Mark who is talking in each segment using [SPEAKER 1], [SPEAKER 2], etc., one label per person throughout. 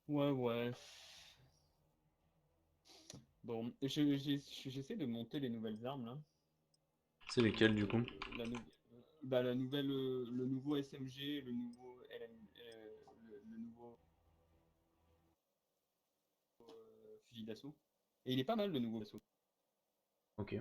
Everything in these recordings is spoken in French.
[SPEAKER 1] Ouais, ouais. Bon, j'essaie de monter les nouvelles armes là.
[SPEAKER 2] C'est lesquels du coup?
[SPEAKER 1] La nouvelle, le nouveau SMG, le nouveau le nouveau fusil d'assaut. Et il est pas mal le nouveau assaut.
[SPEAKER 2] Ok.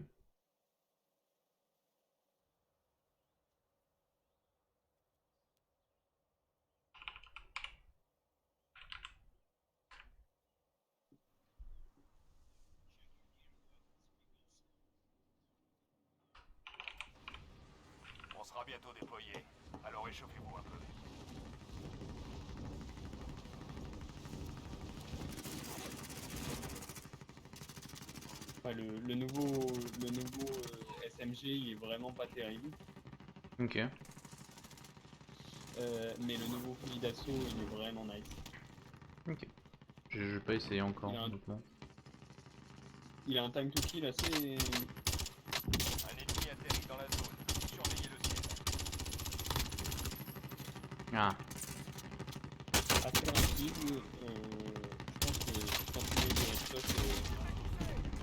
[SPEAKER 3] On sera bientôt déployé, alors échauffez-vous un peu.
[SPEAKER 1] Enfin, le nouveau SMG, il est vraiment pas terrible.
[SPEAKER 2] Ok.
[SPEAKER 1] Mais le nouveau fusil d'assaut, il est vraiment nice.
[SPEAKER 2] Ok. J'ai pas essayé
[SPEAKER 1] Il
[SPEAKER 2] encore,
[SPEAKER 1] a un,
[SPEAKER 2] honnêtement.
[SPEAKER 1] il a un time to kill
[SPEAKER 3] Un ennemi atterrit dans la zone. Surveillez le ciel.
[SPEAKER 2] Ah.
[SPEAKER 1] assez rapide. Je pense que si je continue de headshot,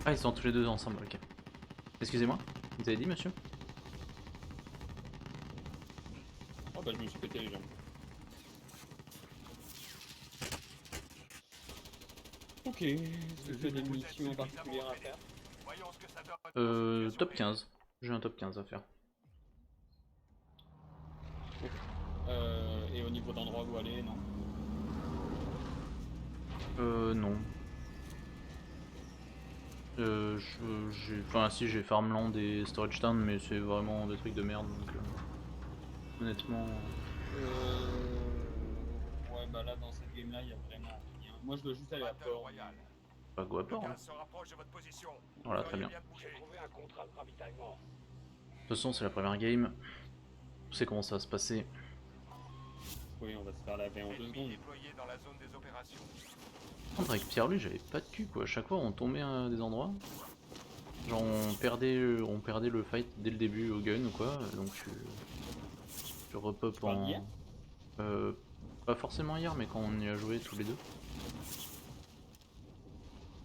[SPEAKER 2] Ah, ils sont tous les deux ensemble, ok. Excusez-moi, vous avez dit monsieur?
[SPEAKER 1] oh bah je me suis pété les jambes. Ok, est-ce que tu as des
[SPEAKER 3] Vous êtes
[SPEAKER 1] missions
[SPEAKER 3] suffisamment
[SPEAKER 1] particulières à
[SPEAKER 3] entraîné.
[SPEAKER 1] faire?
[SPEAKER 3] Voyons ce que ça donne dans une situation
[SPEAKER 2] Top
[SPEAKER 3] réelle.
[SPEAKER 2] 15. J'ai un top 15 à faire.
[SPEAKER 1] Ok. Et au niveau d'endroit où aller, non?
[SPEAKER 2] Non. Enfin, si, j'ai Farmland et Storage Town, mais c'est vraiment des trucs de merde, donc honnêtement,
[SPEAKER 1] Ouais, bah là, dans cette game-là, il y a vraiment rien. Moi, je dois juste aller à
[SPEAKER 3] Battle
[SPEAKER 1] port, mais...
[SPEAKER 3] Royale.
[SPEAKER 2] pas go à
[SPEAKER 3] Le
[SPEAKER 2] port, hein.
[SPEAKER 3] gaz se rapproche de votre position. Vous
[SPEAKER 2] Voilà, très
[SPEAKER 3] feriez
[SPEAKER 2] bien.
[SPEAKER 3] bien de bouger.
[SPEAKER 4] J'ai trouvé un contrat de ravitaillement.
[SPEAKER 2] De toute façon, c'est la première game. On sait comment ça va se passer.
[SPEAKER 1] Oui, on va se faire laver en deux
[SPEAKER 3] Ennemi
[SPEAKER 1] secondes.
[SPEAKER 3] déployé dans la zone des opérations.
[SPEAKER 2] Par contre, avec Pierre-Louis, j'avais pas de cul, quoi. À chaque fois, on tombait à des endroits. Genre, on perdait le fight dès le début au gun ou quoi. Donc, je repop
[SPEAKER 1] Tu parles d'hier?
[SPEAKER 2] en. Euh, Pas forcément hier, mais quand on y a joué tous les deux.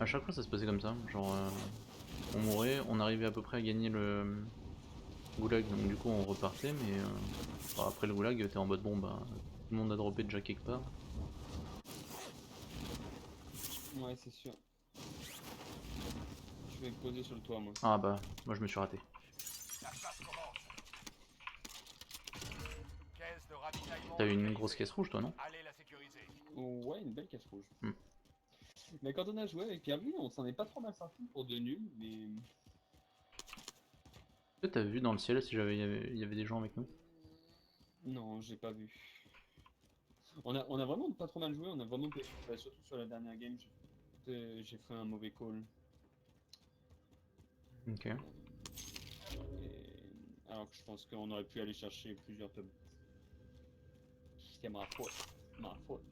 [SPEAKER 2] À chaque fois, ça se passait comme ça. Genre, on mourait, on arrivait à peu près à gagner le goulag, donc du coup, on repartait, mais bon, après le goulag, t'es en mode bon, bah, tout le monde a droppé déjà quelque part.
[SPEAKER 1] Ouais, c'est sûr. Je vais me poser sur le toit, moi.
[SPEAKER 2] Ah bah, moi je me suis raté.
[SPEAKER 3] La chasse commence. Caisse de ravitaillement
[SPEAKER 2] T'as eu une grosse caisse
[SPEAKER 3] localisée.
[SPEAKER 2] rouge, toi, non?
[SPEAKER 3] Allez la sécuriser.
[SPEAKER 1] Ouais, une belle cache rouge.
[SPEAKER 2] Hmm.
[SPEAKER 1] Mais quand on a joué avec Pierre-Louis, on s'en est pas trop mal sorti pour deux nuls, mais...
[SPEAKER 2] Est-ce que t'as vu dans le ciel si il y avait des gens avec nous?
[SPEAKER 1] Non, j'ai pas vu. On a vraiment pas trop mal joué, on a vraiment payé. Bah, surtout sur la dernière game, j'ai fait un mauvais call.
[SPEAKER 2] Ok.
[SPEAKER 1] Alors que je pense qu'on aurait pu aller chercher plusieurs tomes. C'est ma faute. Ma faute.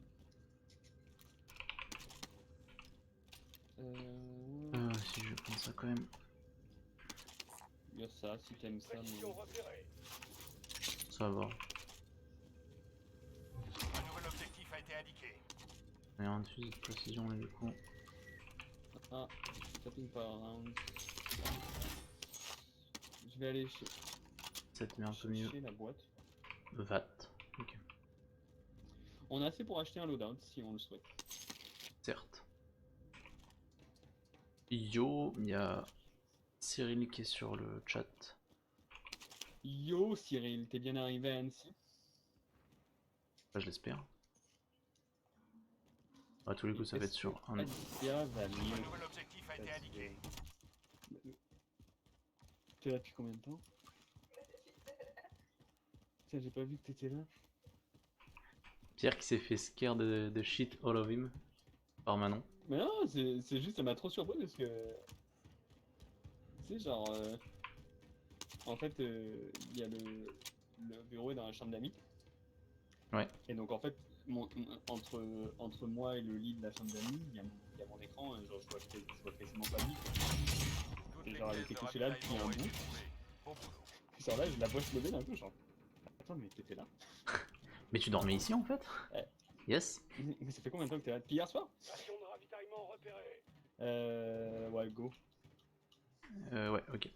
[SPEAKER 2] Si je prends ça quand même,
[SPEAKER 1] Il y a ça, si t'aimes ça,
[SPEAKER 4] Précision
[SPEAKER 1] mais...
[SPEAKER 4] repérée.
[SPEAKER 2] ça va.
[SPEAKER 3] Un nouvel objectif a été indiqué.
[SPEAKER 2] Il y a un fusil de précision là du coup.
[SPEAKER 1] Ah, tapping power rounds. Je vais aller
[SPEAKER 2] Ça te met un peu mieux.
[SPEAKER 1] chercher la boîte.
[SPEAKER 2] VAT. Ok.
[SPEAKER 1] On a assez pour acheter un loadout si on le souhaite.
[SPEAKER 2] Certes. Yo, il y a Cyril qui est sur le chat.
[SPEAKER 1] Yo Cyril, t'es bien arrivé à Annecy?
[SPEAKER 2] Enfin, je l'espère. À tous les
[SPEAKER 1] Et
[SPEAKER 2] coups, ça va être
[SPEAKER 1] est-ce que
[SPEAKER 2] sur un.
[SPEAKER 1] Adia va
[SPEAKER 3] Un
[SPEAKER 1] mieux?
[SPEAKER 3] nouvel objectif a été
[SPEAKER 1] Parce
[SPEAKER 3] indiqué.
[SPEAKER 1] que... T'es là depuis combien de temps? Tiens, j'ai pas vu que t'étais là.
[SPEAKER 2] Pierre qui s'est fait scare de shit all of him par Manon.
[SPEAKER 1] Mais non, c'est juste, ça m'a trop surpris parce que... Tu sais, genre... en fait, il y a le bureau est dans la chambre d'amis.
[SPEAKER 2] Ouais.
[SPEAKER 1] Et donc, en fait, entre moi et le lit de la chambre d'amis, il y a mon écran. Genre, je vois quasiment pas le lit.
[SPEAKER 3] Toutes
[SPEAKER 1] Et
[SPEAKER 3] les
[SPEAKER 1] genre, elle
[SPEAKER 3] caisses
[SPEAKER 1] était
[SPEAKER 3] de
[SPEAKER 1] couchée là depuis
[SPEAKER 3] ravitaillement
[SPEAKER 1] un
[SPEAKER 3] ont été
[SPEAKER 1] bout.
[SPEAKER 3] trouvées. Bon boulot.
[SPEAKER 1] Puis genre là, je la vois se lever d'un coup, genre... Attends, mais t'étais là?
[SPEAKER 2] Mais tu dormais ici en fait?
[SPEAKER 1] Ouais.
[SPEAKER 2] Yes.
[SPEAKER 1] Mais ça fait combien de temps que t'es là? Depuis hier soir?
[SPEAKER 4] Station de ravitaillement repérée.
[SPEAKER 1] Ouais, go.
[SPEAKER 2] Ouais, ok.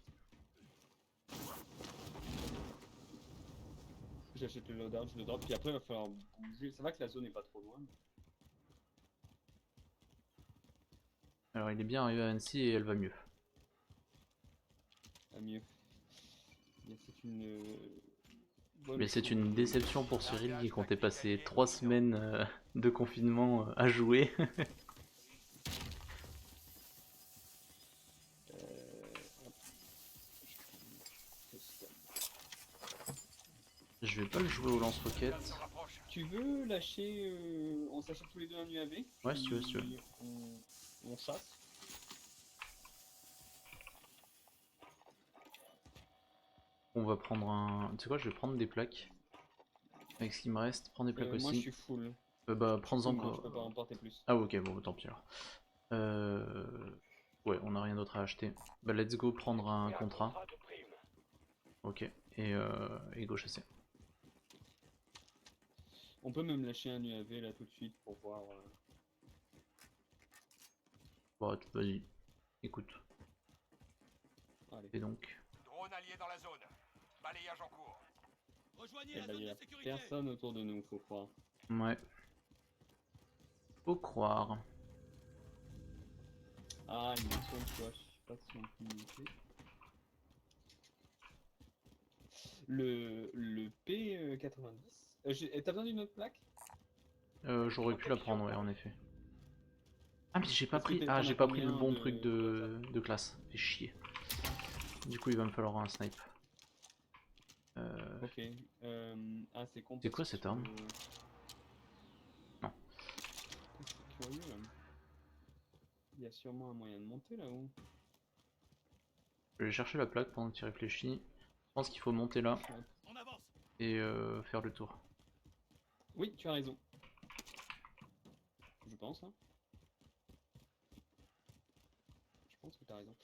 [SPEAKER 1] J'achète le loadout, je le drop, puis après il va falloir bouger. Ça va que la zone est pas trop loin.
[SPEAKER 2] Alors il est bien arrivé à Annecy et elle va mieux.
[SPEAKER 1] À mieux. Mais c'est une. Bonne
[SPEAKER 2] Mais c'est
[SPEAKER 1] chose.
[SPEAKER 2] une déception pour Cyril qui comptait passer 3 semaines de confinement à jouer.
[SPEAKER 1] Hop.
[SPEAKER 2] Je vais pas le jouer au lance-roquette.
[SPEAKER 3] Se rapproche.
[SPEAKER 1] Tu veux lâcher. On s'achète tous les deux un UAV?
[SPEAKER 2] Ouais, si tu veux, si tu veux.
[SPEAKER 1] Puis on chasse.
[SPEAKER 2] On va prendre un... Tu sais quoi, je vais prendre des plaques. Avec ce qui me reste, prendre des plaques
[SPEAKER 1] Moi je
[SPEAKER 2] aussi.
[SPEAKER 1] suis full.
[SPEAKER 2] Bah prends-en
[SPEAKER 1] Non, je
[SPEAKER 2] encore.
[SPEAKER 1] peux pas emporter plus.
[SPEAKER 2] Ah ok, bon tant pis alors. Ouais, on a rien d'autre à acheter. Bah let's go prendre un contrat.
[SPEAKER 4] De prime.
[SPEAKER 2] Ok, et go chasser.
[SPEAKER 1] On peut même lâcher un UAV là tout de suite pour voir.
[SPEAKER 2] Bon, vas-y, écoute.
[SPEAKER 1] Allez.
[SPEAKER 2] Et donc,
[SPEAKER 3] Drone allié dans la zone. Balayage en cours.
[SPEAKER 5] Rejoignez
[SPEAKER 1] Eh
[SPEAKER 5] la
[SPEAKER 1] ben,
[SPEAKER 5] zone
[SPEAKER 1] y
[SPEAKER 5] de
[SPEAKER 1] a
[SPEAKER 5] sécurité.
[SPEAKER 1] personne autour de nous, faut croire.
[SPEAKER 2] ouais. Faut croire.
[SPEAKER 1] Ah, il me semble quoi, je sais pas si on peut monter. Le P90. T'as besoin d'une autre plaque?
[SPEAKER 2] J'aurais pu la prendre, ouais, en effet. Ah mais j'ai pas
[SPEAKER 1] Parce que
[SPEAKER 2] pris,
[SPEAKER 1] t'en
[SPEAKER 2] ah
[SPEAKER 1] as
[SPEAKER 2] j'ai pas pris le
[SPEAKER 1] combien
[SPEAKER 2] bon
[SPEAKER 1] de
[SPEAKER 2] truc de classe. Fait chier. Du coup il va me falloir un snipe.
[SPEAKER 1] Ok. Ah, c'est con.
[SPEAKER 2] C'est
[SPEAKER 1] parce
[SPEAKER 2] quoi cette arme?
[SPEAKER 1] que-
[SPEAKER 2] Non.
[SPEAKER 1] C'est curieux là. Il y a sûrement un moyen de monter là-haut.
[SPEAKER 2] Je vais chercher la plaque pendant que tu réfléchis. Je pense qu'il faut monter là
[SPEAKER 5] On avance.
[SPEAKER 2] et faire le tour.
[SPEAKER 1] Oui, tu as raison. Je pense, hein. Je pense que tu as raison.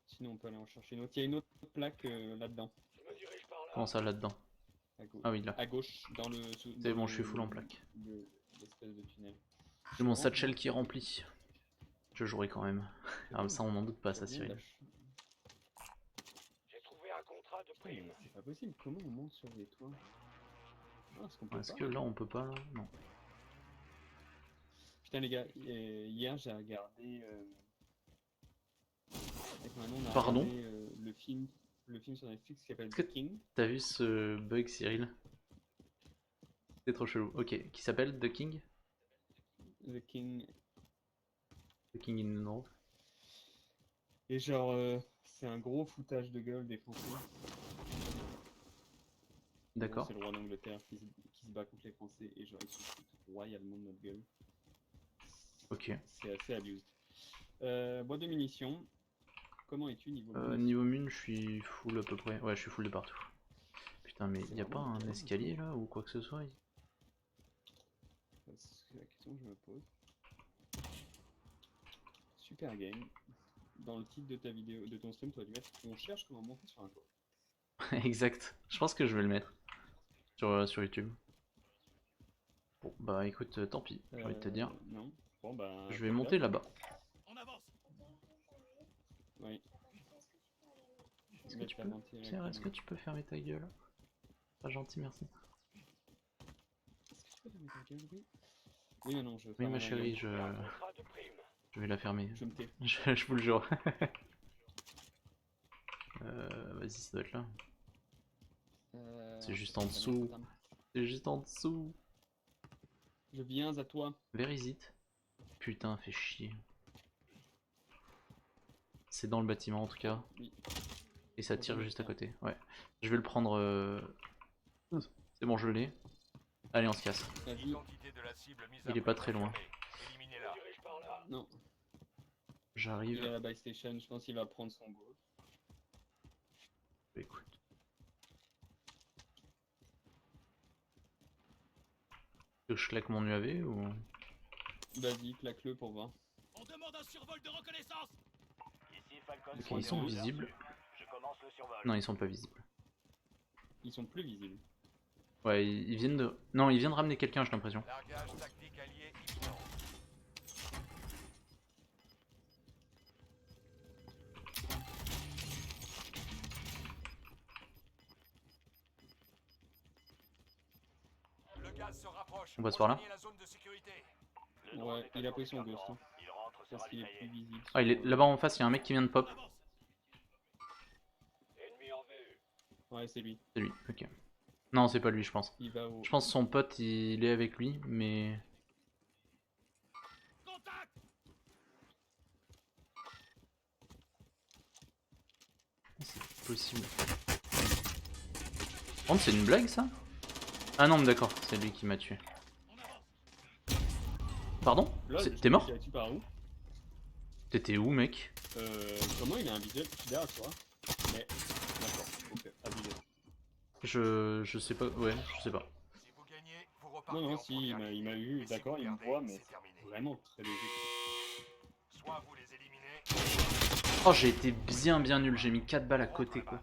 [SPEAKER 1] Sinon, on peut aller en chercher une autre. Il y a une autre plaque là-dedans.
[SPEAKER 4] Je me dirige par là.
[SPEAKER 2] Comment ça là-dedans? Ah oui, là.
[SPEAKER 1] À gauche, dans le.
[SPEAKER 2] C'est bon, je suis full en plaque.
[SPEAKER 1] L'espèce de tunnel.
[SPEAKER 2] J'ai mon satchel qui est rempli. Je jouerai quand même. Ah, ça on n'en doute pas ça, Cyril.
[SPEAKER 4] J'ai trouvé un contrat de
[SPEAKER 1] Putain, mais
[SPEAKER 4] prime.
[SPEAKER 1] c'est pas possible. Comment on monte sur les toits? Ah, est-ce qu'on peut
[SPEAKER 2] Est-ce
[SPEAKER 1] pas
[SPEAKER 2] que là on peut pas là? Non.
[SPEAKER 1] Putain les gars, hier j'ai regardé avec Manon, on a
[SPEAKER 2] Pardon
[SPEAKER 1] regardé le film sur Netflix qui s'appelle
[SPEAKER 2] Est-ce que
[SPEAKER 1] The King.
[SPEAKER 2] T'as vu ce bug, Cyril? C'est trop chelou. Ok, qui s'appelle The King?
[SPEAKER 1] The King.
[SPEAKER 2] The King in the North.
[SPEAKER 1] Et genre c'est un gros foutage de gueule des Français.
[SPEAKER 2] D'accord.
[SPEAKER 1] C'est le roi d'Angleterre qui se bat contre les Français et genre ils se foutent royalement de notre gueule.
[SPEAKER 2] Ok.
[SPEAKER 1] C'est assez abused. Boîte de munitions. Comment es-tu niveau munitions?
[SPEAKER 2] Niveau mine, je suis full à peu près. Ouais, je suis full de partout. Putain, mais
[SPEAKER 1] C'est
[SPEAKER 2] y a pas
[SPEAKER 1] vraiment
[SPEAKER 2] un
[SPEAKER 1] calme.
[SPEAKER 2] escalier là ou quoi que ce soit?
[SPEAKER 1] C'est la question que je me pose. Super game. Dans le titre de ta vidéo, de ton stream, tu aurais dû mettre on cherche comment monter sur un toit.
[SPEAKER 2] Exact. Je pense que je vais le mettre sur YouTube. Bon, bah écoute, tant pis, j'ai envie de te dire.
[SPEAKER 1] Non. Bon bah.
[SPEAKER 2] Je vais monter là-bas.
[SPEAKER 5] On avance.
[SPEAKER 1] Oui.
[SPEAKER 2] Est-ce que tu peux... Pierre, est-ce que tu peux fermer ta gueule? Pas gentil, merci.
[SPEAKER 1] Est-ce que tu peux fermer ta gueule? Oui. Oui, non, je.
[SPEAKER 2] Oui, ma chérie, je vais la fermer.
[SPEAKER 1] Je me tais.
[SPEAKER 2] Je vous le jure. Vas-y, ça doit être là. C'est juste en dessous. C'est juste en dessous.
[SPEAKER 1] Je viens à toi.
[SPEAKER 2] Where is it? Putain, fait chier. C'est dans le bâtiment en tout cas.
[SPEAKER 1] Oui.
[SPEAKER 2] Et ça tire juste à côté. Ouais. Je vais le prendre. C'est bon, je l'ai. Allez, on se casse.
[SPEAKER 1] Vas-y.
[SPEAKER 3] L'identité de la cible mise à
[SPEAKER 2] Il est pas très loin.
[SPEAKER 3] confirmée. Éliminez-la.
[SPEAKER 4] Dirige par là.
[SPEAKER 1] Non. Il est
[SPEAKER 2] J'arrive.
[SPEAKER 1] à la buy station. Je pense qu'il va prendre son go.
[SPEAKER 2] Écoute. Que je claque mon UAV ou...
[SPEAKER 1] Vas-y, claque-le pour voir.
[SPEAKER 5] On demande un survol de reconnaissance.
[SPEAKER 4] Ici Falcon.
[SPEAKER 2] Ok, ils sont visibles.
[SPEAKER 4] Je commence le survol.
[SPEAKER 2] Non, ils sont pas visibles.
[SPEAKER 1] Ils sont plus visibles.
[SPEAKER 2] Ouais, ils viennent de... Non, ils viennent de ramener quelqu'un, j'ai l'impression.
[SPEAKER 3] Largage tactique base se rapproche.
[SPEAKER 2] On passe par là.
[SPEAKER 3] Rejoignez la zone de sécurité.
[SPEAKER 4] Le drone
[SPEAKER 1] Ouais,
[SPEAKER 4] est
[SPEAKER 1] il a pris
[SPEAKER 4] attendu
[SPEAKER 1] son ghost.
[SPEAKER 4] carburant.
[SPEAKER 1] Hein,
[SPEAKER 4] Il rentre
[SPEAKER 1] parce
[SPEAKER 4] sera
[SPEAKER 1] qu'il est plus
[SPEAKER 4] détaillé.
[SPEAKER 1] visible.
[SPEAKER 2] Ah, il est là-bas en face, il y a un mec qui vient de pop.
[SPEAKER 5] On avance.
[SPEAKER 4] Ennemi en vue.
[SPEAKER 1] Ouais, c'est lui.
[SPEAKER 2] C'est lui, ok. Non, c'est pas lui, je pense.
[SPEAKER 1] Il va au.
[SPEAKER 2] Je pense que son pote, il est avec lui, mais...
[SPEAKER 5] Contact.
[SPEAKER 2] C'est possible. Par contre, c'est une blague, ça? Ah non, mais d'accord, c'est lui qui m'a tué.
[SPEAKER 5] On avance.
[SPEAKER 2] Pardon?
[SPEAKER 1] Là,
[SPEAKER 2] T'es mort?
[SPEAKER 1] Tu par où?
[SPEAKER 2] T'étais où, mec?
[SPEAKER 1] Comment il a un visuel derrière toi? Mais. D'accord, ok, abusé.
[SPEAKER 2] Je sais pas, ouais, je sais pas.
[SPEAKER 3] Si vous gagnez, vous repartez
[SPEAKER 1] Non, non,
[SPEAKER 3] en
[SPEAKER 1] si,
[SPEAKER 3] première
[SPEAKER 1] il
[SPEAKER 3] ligne.
[SPEAKER 1] m'a eu,
[SPEAKER 3] Mais si
[SPEAKER 1] d'accord,
[SPEAKER 3] vous
[SPEAKER 1] il me
[SPEAKER 3] perdez,
[SPEAKER 1] voit, mais
[SPEAKER 3] c'est terminé.
[SPEAKER 1] vraiment très léger.
[SPEAKER 3] Soit vous les éliminez,
[SPEAKER 2] Oh, j'ai été bien nul, j'ai mis 4 balles à côté, quoi.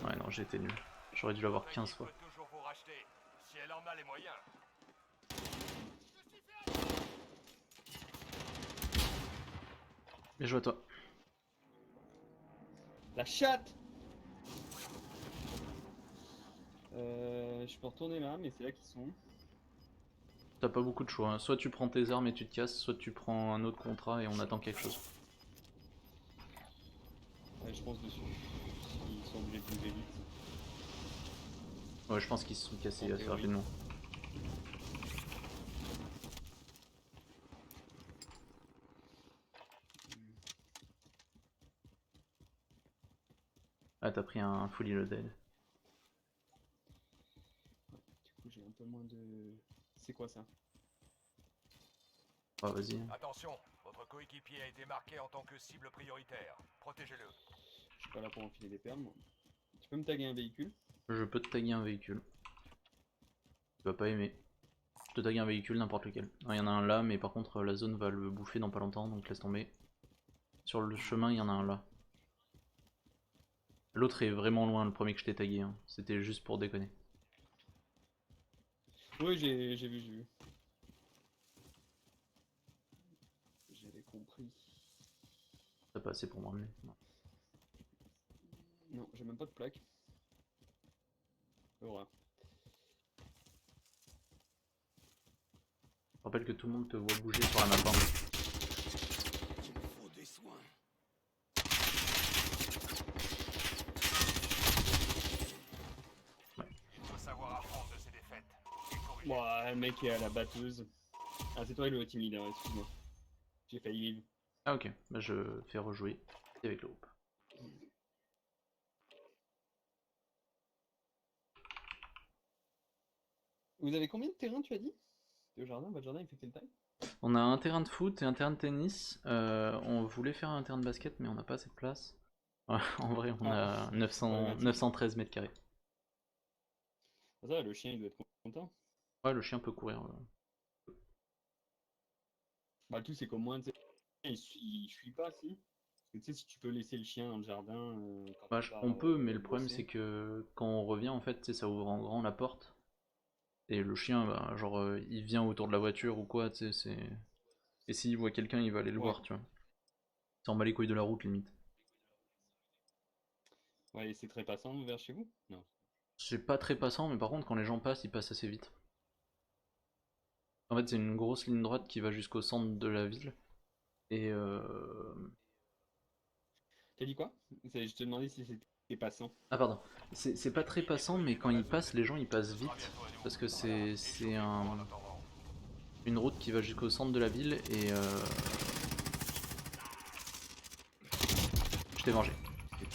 [SPEAKER 2] Ouais, non, j'ai été nul. J'aurais dû l'avoir 15 fois.
[SPEAKER 3] peut toujours vous racheter, si elle en a les moyens.
[SPEAKER 2] Bien joué à toi.
[SPEAKER 1] La chatte! Je peux retourner là, mais c'est là qu'ils sont.
[SPEAKER 2] T'as pas beaucoup de choix, hein. Soit tu prends tes armes et tu te casses, soit tu prends un autre contrat et on attend quelque chose.
[SPEAKER 1] Ouais, je pense dessus. Ils sont obligés de bouger vite.
[SPEAKER 2] Ouais, je pense qu'ils se sont cassés
[SPEAKER 1] En
[SPEAKER 2] assez
[SPEAKER 1] théorie.
[SPEAKER 2] rapidement. Ah, t'as pris un fully loaded.
[SPEAKER 1] Du coup, j'ai un peu moins de. C'est quoi ça?
[SPEAKER 2] Ah, vas-y.
[SPEAKER 3] Attention, votre coéquipier a été marqué en tant que cible prioritaire. Protégez-le.
[SPEAKER 1] Je suis pas là pour enfiler des perles, moi. Tu peux me taguer un véhicule?
[SPEAKER 2] Je peux te taguer un véhicule. Tu vas pas aimer. Je te tague un véhicule, n'importe lequel. Il y en a un là, mais par contre la zone va le bouffer dans pas longtemps, donc laisse tomber. Sur le chemin, il y en a un là. L'autre est vraiment loin, le premier que je t'ai tagué. Hein. C'était juste pour déconner.
[SPEAKER 1] Oui, j'ai vu. J'avais compris.
[SPEAKER 2] T'as pas assez pour me ramener. Non.
[SPEAKER 1] Non, j'ai même pas de plaque. Horreur.
[SPEAKER 2] Je rappelle que tout le monde te voit bouger sur la map. Hein.
[SPEAKER 5] Il me faut des soins.
[SPEAKER 3] Il faut savoir apprendre de ses défaites. Et corriger.
[SPEAKER 1] Bon, le mec est à la batteuse. Ah, c'est toi le team leader, excuse-moi. J'ai failli vivre.
[SPEAKER 2] Ah ok, bah, je fais rejouer avec le groupe.
[SPEAKER 1] Vous avez combien de terrains, tu as dit? Le jardin, votre jardin, il fait quelle taille?
[SPEAKER 2] On a un terrain de foot et un terrain de tennis. On voulait faire un terrain de basket, mais on n'a pas assez de place. Ouais, en vrai, on a 913 mètres carrés.
[SPEAKER 1] Ah, ça, le chien, il doit être content.
[SPEAKER 2] Ouais, le chien peut courir.
[SPEAKER 1] Bah, le tout, c'est qu'au moins, tu sais, il fuit pas, si. Parce que tu sais, si tu peux laisser le chien dans le jardin. Quand
[SPEAKER 2] Bah,
[SPEAKER 1] tu pars,
[SPEAKER 2] on peut, mais le problème
[SPEAKER 1] bosser.
[SPEAKER 2] c'est que quand on revient, en fait, tu sais, ça ouvre en grand la porte. Et le chien, bah, genre, il vient autour de la voiture ou quoi, tu sais, c'est... Et s'il voit quelqu'un, il va aller le
[SPEAKER 1] Ouais.
[SPEAKER 2] voir, tu vois. Il s'en bat les couilles de la route, limite.
[SPEAKER 1] Ouais, et c'est très passant vers chez vous? Non.
[SPEAKER 2] C'est pas très passant, mais par contre, quand les gens passent, ils passent assez vite. En fait, c'est une grosse ligne droite qui va jusqu'au centre de la ville. Et
[SPEAKER 1] T'as dit quoi? Je te demandais si c'était passant.
[SPEAKER 2] ah pardon, c'est pas très passant, mais quand ils passent, les gens ils passent vite. Parce que c'est une route qui va jusqu'au centre de la ville et je t'ai vengé.
[SPEAKER 1] Je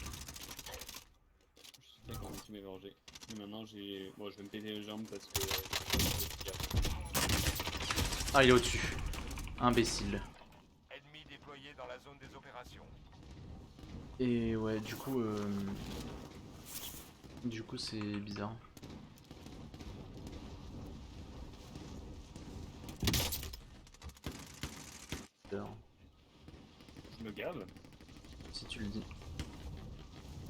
[SPEAKER 1] suis d'accord, tu m'as vengé. Mais maintenant, j'ai. Bon, je vais me péter les jambes parce que.
[SPEAKER 2] Ah, il est au-dessus. Imbécile.
[SPEAKER 3] Ennemi déployé dans la zone des opérations.
[SPEAKER 2] Et ouais, du coup c'est bizarre. Bizarre,
[SPEAKER 1] Je me gave.
[SPEAKER 2] si tu le dis.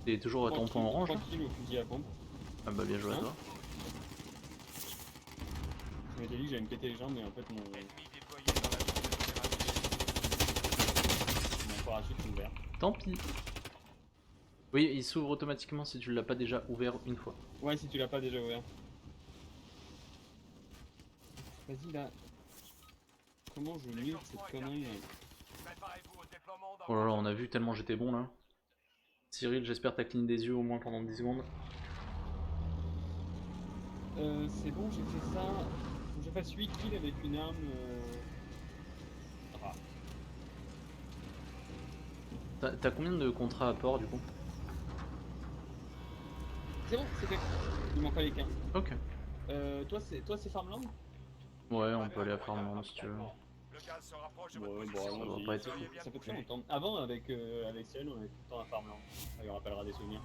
[SPEAKER 2] T'es toujours à ton point
[SPEAKER 1] Tranquille,
[SPEAKER 2] orange là?
[SPEAKER 1] tranquille au fusil à pompe.
[SPEAKER 2] Ah bah bien joué à
[SPEAKER 1] Hein?
[SPEAKER 2] toi.
[SPEAKER 1] Je m'étais dit que j'allais me péter les jambes, mais en fait, mon
[SPEAKER 3] Ennemi déployé dans la zone des opérations.
[SPEAKER 1] parachute est ouvert.
[SPEAKER 2] Tant pis. Oui, il s'ouvre automatiquement si tu l'as pas déjà ouvert une fois.
[SPEAKER 1] Ouais, si tu l'as pas déjà ouvert. Vas-y là. Comment je mute cette connerie là?
[SPEAKER 3] Préparez-vous au déploiement d'un
[SPEAKER 2] Oh là là, on a vu tellement j'étais bon là. Cyril, j'espère que t'as cligné des yeux au moins pendant 10 secondes.
[SPEAKER 1] C'est bon, j'ai fait ça. Faut que je fasse 8 kills avec une arme. Ah.
[SPEAKER 2] T'as combien de contrats à port du coup?
[SPEAKER 1] C'est bon, c'est fait. Il m'en fallait qu'un.
[SPEAKER 2] Ok.
[SPEAKER 1] Toi c'est Farmland?
[SPEAKER 2] Ouais, on peut aller à Farmland si tu veux.
[SPEAKER 3] Le gaz se rapproche de
[SPEAKER 1] Ouais,
[SPEAKER 3] votre
[SPEAKER 1] bon,
[SPEAKER 3] position.
[SPEAKER 2] va
[SPEAKER 1] allons-y.
[SPEAKER 2] pas être
[SPEAKER 1] Ça,
[SPEAKER 2] fou.
[SPEAKER 1] ça fait très longtemps. Avant, avec Cyril, on était tout le temps à Farmland. Ça lui rappellera des souvenirs.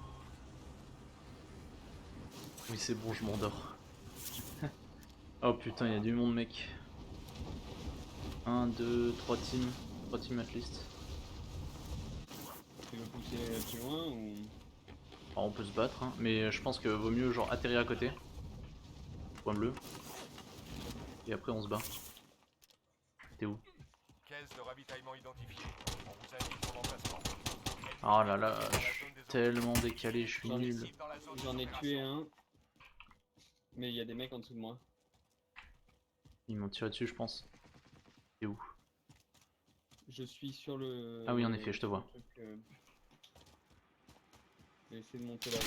[SPEAKER 2] Oui, c'est bon, je m'endors. Oh putain, il y a du monde, mec. 1, 2, 3 teams. 3 teams at least.
[SPEAKER 1] Tu veux pousser plus loin ou.
[SPEAKER 2] Alors, on peut se battre, hein, mais je pense que vaut mieux genre atterrir à côté. Point bleu. Et après on se bat. T'es où?
[SPEAKER 3] Caisse de ravitaillement identifiée. On vous indique son emplacement.
[SPEAKER 2] Oh là là, je suis tellement décalé, je suis
[SPEAKER 1] J'en ai
[SPEAKER 2] nul.
[SPEAKER 1] J'en ai tué un. Mais il y a des mecs en dessous de moi.
[SPEAKER 2] Ils m'ont tiré dessus, je pense. T'es où?
[SPEAKER 1] Je suis sur le.
[SPEAKER 2] Ah oui, en effet, je te vois.
[SPEAKER 1] Truc, je vais essayer de monter là.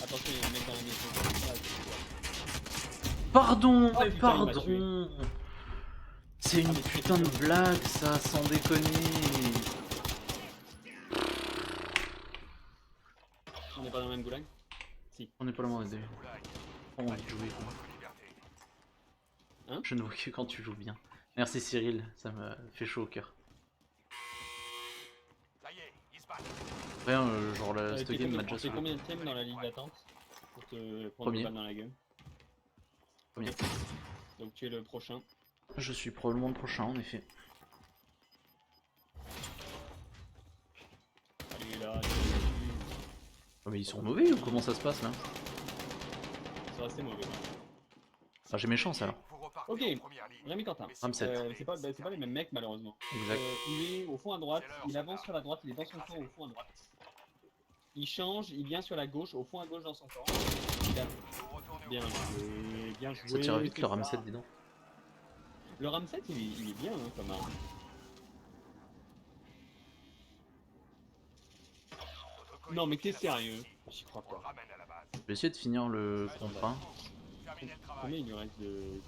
[SPEAKER 1] Attention, il y a un mec dans la maison.
[SPEAKER 2] Pardon,
[SPEAKER 1] Oh,
[SPEAKER 2] mais
[SPEAKER 1] putain, il m'a
[SPEAKER 2] pardon. C'est une
[SPEAKER 1] Ah, mais
[SPEAKER 2] putain de blague, ça, sans déconner.
[SPEAKER 1] On n'est pas dans le même goulag?
[SPEAKER 2] On est pas loin des deux.
[SPEAKER 3] Goulag.
[SPEAKER 2] Oh, on jouer quoi.
[SPEAKER 3] Liberté.
[SPEAKER 1] Hein?
[SPEAKER 2] Je ne vois que quand tu joues bien. Merci Cyril, ça me fait chaud au cœur.
[SPEAKER 3] Ça y est, il se bat.
[SPEAKER 2] Rien, genre la cette game m'a déjà
[SPEAKER 1] T'es
[SPEAKER 2] saoulé.
[SPEAKER 1] combien de thèmes dans la liste d'attente pour te prendre
[SPEAKER 2] Premier.
[SPEAKER 1] une balle dans la gueule?
[SPEAKER 2] Premier.
[SPEAKER 1] Donc tu es le prochain.
[SPEAKER 2] Je suis probablement le prochain en effet.
[SPEAKER 1] Allez là,
[SPEAKER 2] Oh, mais ils sont mauvais ou comment ça se passe là?
[SPEAKER 1] c'est assez mauvais.
[SPEAKER 2] Ah, j'ai mes chances alors.
[SPEAKER 3] Vous repartez
[SPEAKER 1] Ok.
[SPEAKER 3] en première ligne.
[SPEAKER 1] Rémi Quentin.
[SPEAKER 2] Ramset.
[SPEAKER 1] C'est pas les mêmes mecs malheureusement.
[SPEAKER 2] Exact.
[SPEAKER 1] Il est au fond à droite, il avance sur la droite, il est dans son camp au fond à droite. Il change, il vient sur la gauche, au fond à gauche dans son camp. Il a
[SPEAKER 3] Vous retournez au
[SPEAKER 1] bien joué, bien joué.
[SPEAKER 2] Ça tire vite
[SPEAKER 1] c'est
[SPEAKER 2] le
[SPEAKER 1] ça.
[SPEAKER 2] Ramset, dis donc.
[SPEAKER 1] Le Ramset il est bien hein, comme arme. Non mais t'es sérieux? J'y crois
[SPEAKER 3] On le
[SPEAKER 1] pas.
[SPEAKER 3] ramène à la base.
[SPEAKER 2] Je vais essayer de finir le contrat.
[SPEAKER 3] Terminez le travail.
[SPEAKER 1] Combien il lui reste de...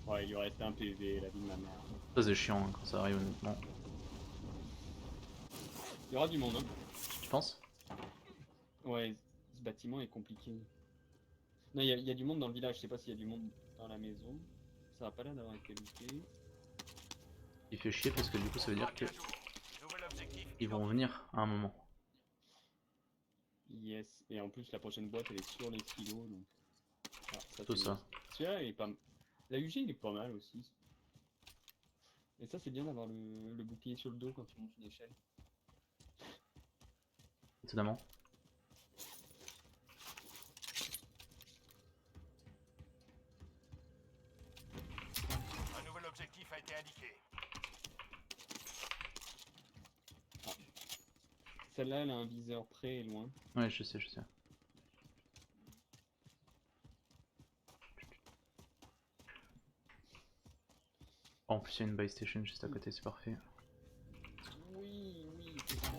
[SPEAKER 1] Ouais, il lui reste un PV, la vie de ma mère.
[SPEAKER 2] Ça c'est chiant hein, quand ça arrive honnêtement.
[SPEAKER 1] Il y aura du monde hein.
[SPEAKER 2] Tu penses?
[SPEAKER 1] Ouais, ce bâtiment est compliqué. Non, il y a du monde dans le village, je sais pas s'il y a du monde dans la maison. Ça va pas l'air d'avoir été looté.
[SPEAKER 2] Il fait chier parce que du coup ça veut dire que
[SPEAKER 3] Nouvel objectif.
[SPEAKER 2] ils vont venir à un moment.
[SPEAKER 1] Yes, et en plus la prochaine boîte elle est sur les silos donc. Ah,
[SPEAKER 2] Tout
[SPEAKER 1] c'est
[SPEAKER 2] ça.
[SPEAKER 1] bien. Celui-là il est pas. La UG il est pas mal aussi. Et ça c'est bien d'avoir le bouclier sur le dos quand tu montes une échelle.
[SPEAKER 2] Étonnamment.
[SPEAKER 3] Un nouvel objectif a été indiqué.
[SPEAKER 1] Celle-là elle a un viseur près et loin.
[SPEAKER 2] Ouais, je sais, je sais. En plus, il y a une buy station juste à côté, c'est parfait.
[SPEAKER 1] Oui, oui, c'est ça.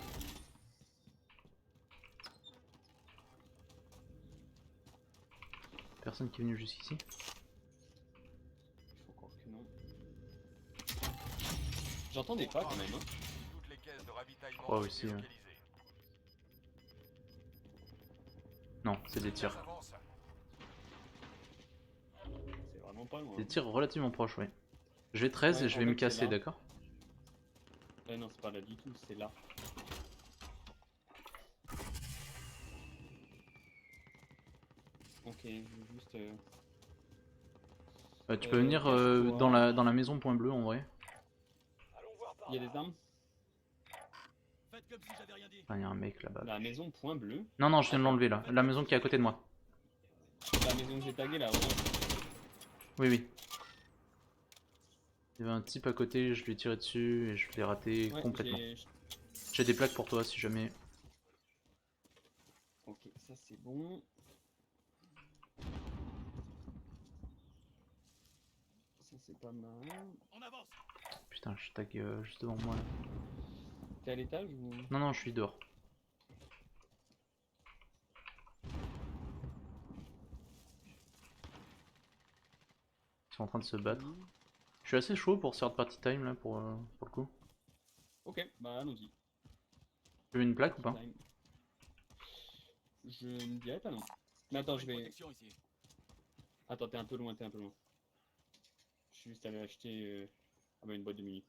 [SPEAKER 2] Personne qui est venu jusqu'ici?
[SPEAKER 1] Il faut croire que non. J'entendais pas quand même hein.
[SPEAKER 3] Toutes les caisses de ravitaillement
[SPEAKER 2] crois
[SPEAKER 3] ont
[SPEAKER 2] aussi,
[SPEAKER 3] été
[SPEAKER 2] ouais.
[SPEAKER 3] localisées.
[SPEAKER 2] Non, c'est des tirs.
[SPEAKER 3] Ça avance.
[SPEAKER 1] C'est vraiment pas loin.
[SPEAKER 2] Des tirs relativement proches, oui. Je vais 13
[SPEAKER 1] Ouais,
[SPEAKER 2] et je
[SPEAKER 1] en
[SPEAKER 2] vais
[SPEAKER 1] fait,
[SPEAKER 2] me casser,
[SPEAKER 1] c'est là.
[SPEAKER 2] d'accord?
[SPEAKER 1] Non, c'est pas là du tout, c'est là. Ok, je vais juste.
[SPEAKER 2] Tu peux venir dans la maison point bleu en vrai.
[SPEAKER 5] Allons voir par
[SPEAKER 1] Il y a
[SPEAKER 5] là.
[SPEAKER 1] des armes?
[SPEAKER 5] Faites comme si j'avais rien dit.
[SPEAKER 2] Ah, il y a un mec là-bas.
[SPEAKER 1] La maison point bleu.
[SPEAKER 2] Non, non, je viens de l'enlever là. La maison qui est à côté de moi.
[SPEAKER 1] La maison que j'ai taguée là, orange.
[SPEAKER 2] Oui, oui. Il y avait un type à côté, je lui ai tiré dessus et je l'ai raté
[SPEAKER 1] Ouais,
[SPEAKER 2] complètement.
[SPEAKER 1] j'ai-
[SPEAKER 2] J'ai des plaques pour toi si jamais.
[SPEAKER 1] C'est bon. Ça c'est pas mal.
[SPEAKER 5] On avance.
[SPEAKER 2] Putain, je tag juste devant moi là.
[SPEAKER 1] T'es à l'étage ou...
[SPEAKER 2] Non, non, je suis dehors. Ils sont en train de se battre. Je suis assez chaud pour third party time là pour le coup.
[SPEAKER 1] Ok, bah allons-y.
[SPEAKER 2] Tu veux une plaque ou pas?
[SPEAKER 1] Time. Je ne dirais pas non. Mais attends, je vais...
[SPEAKER 5] Protection ici.
[SPEAKER 1] Attends, t'es un peu loin, t'es un peu loin. Je suis juste allé acheter ah bah, une boîte de mini.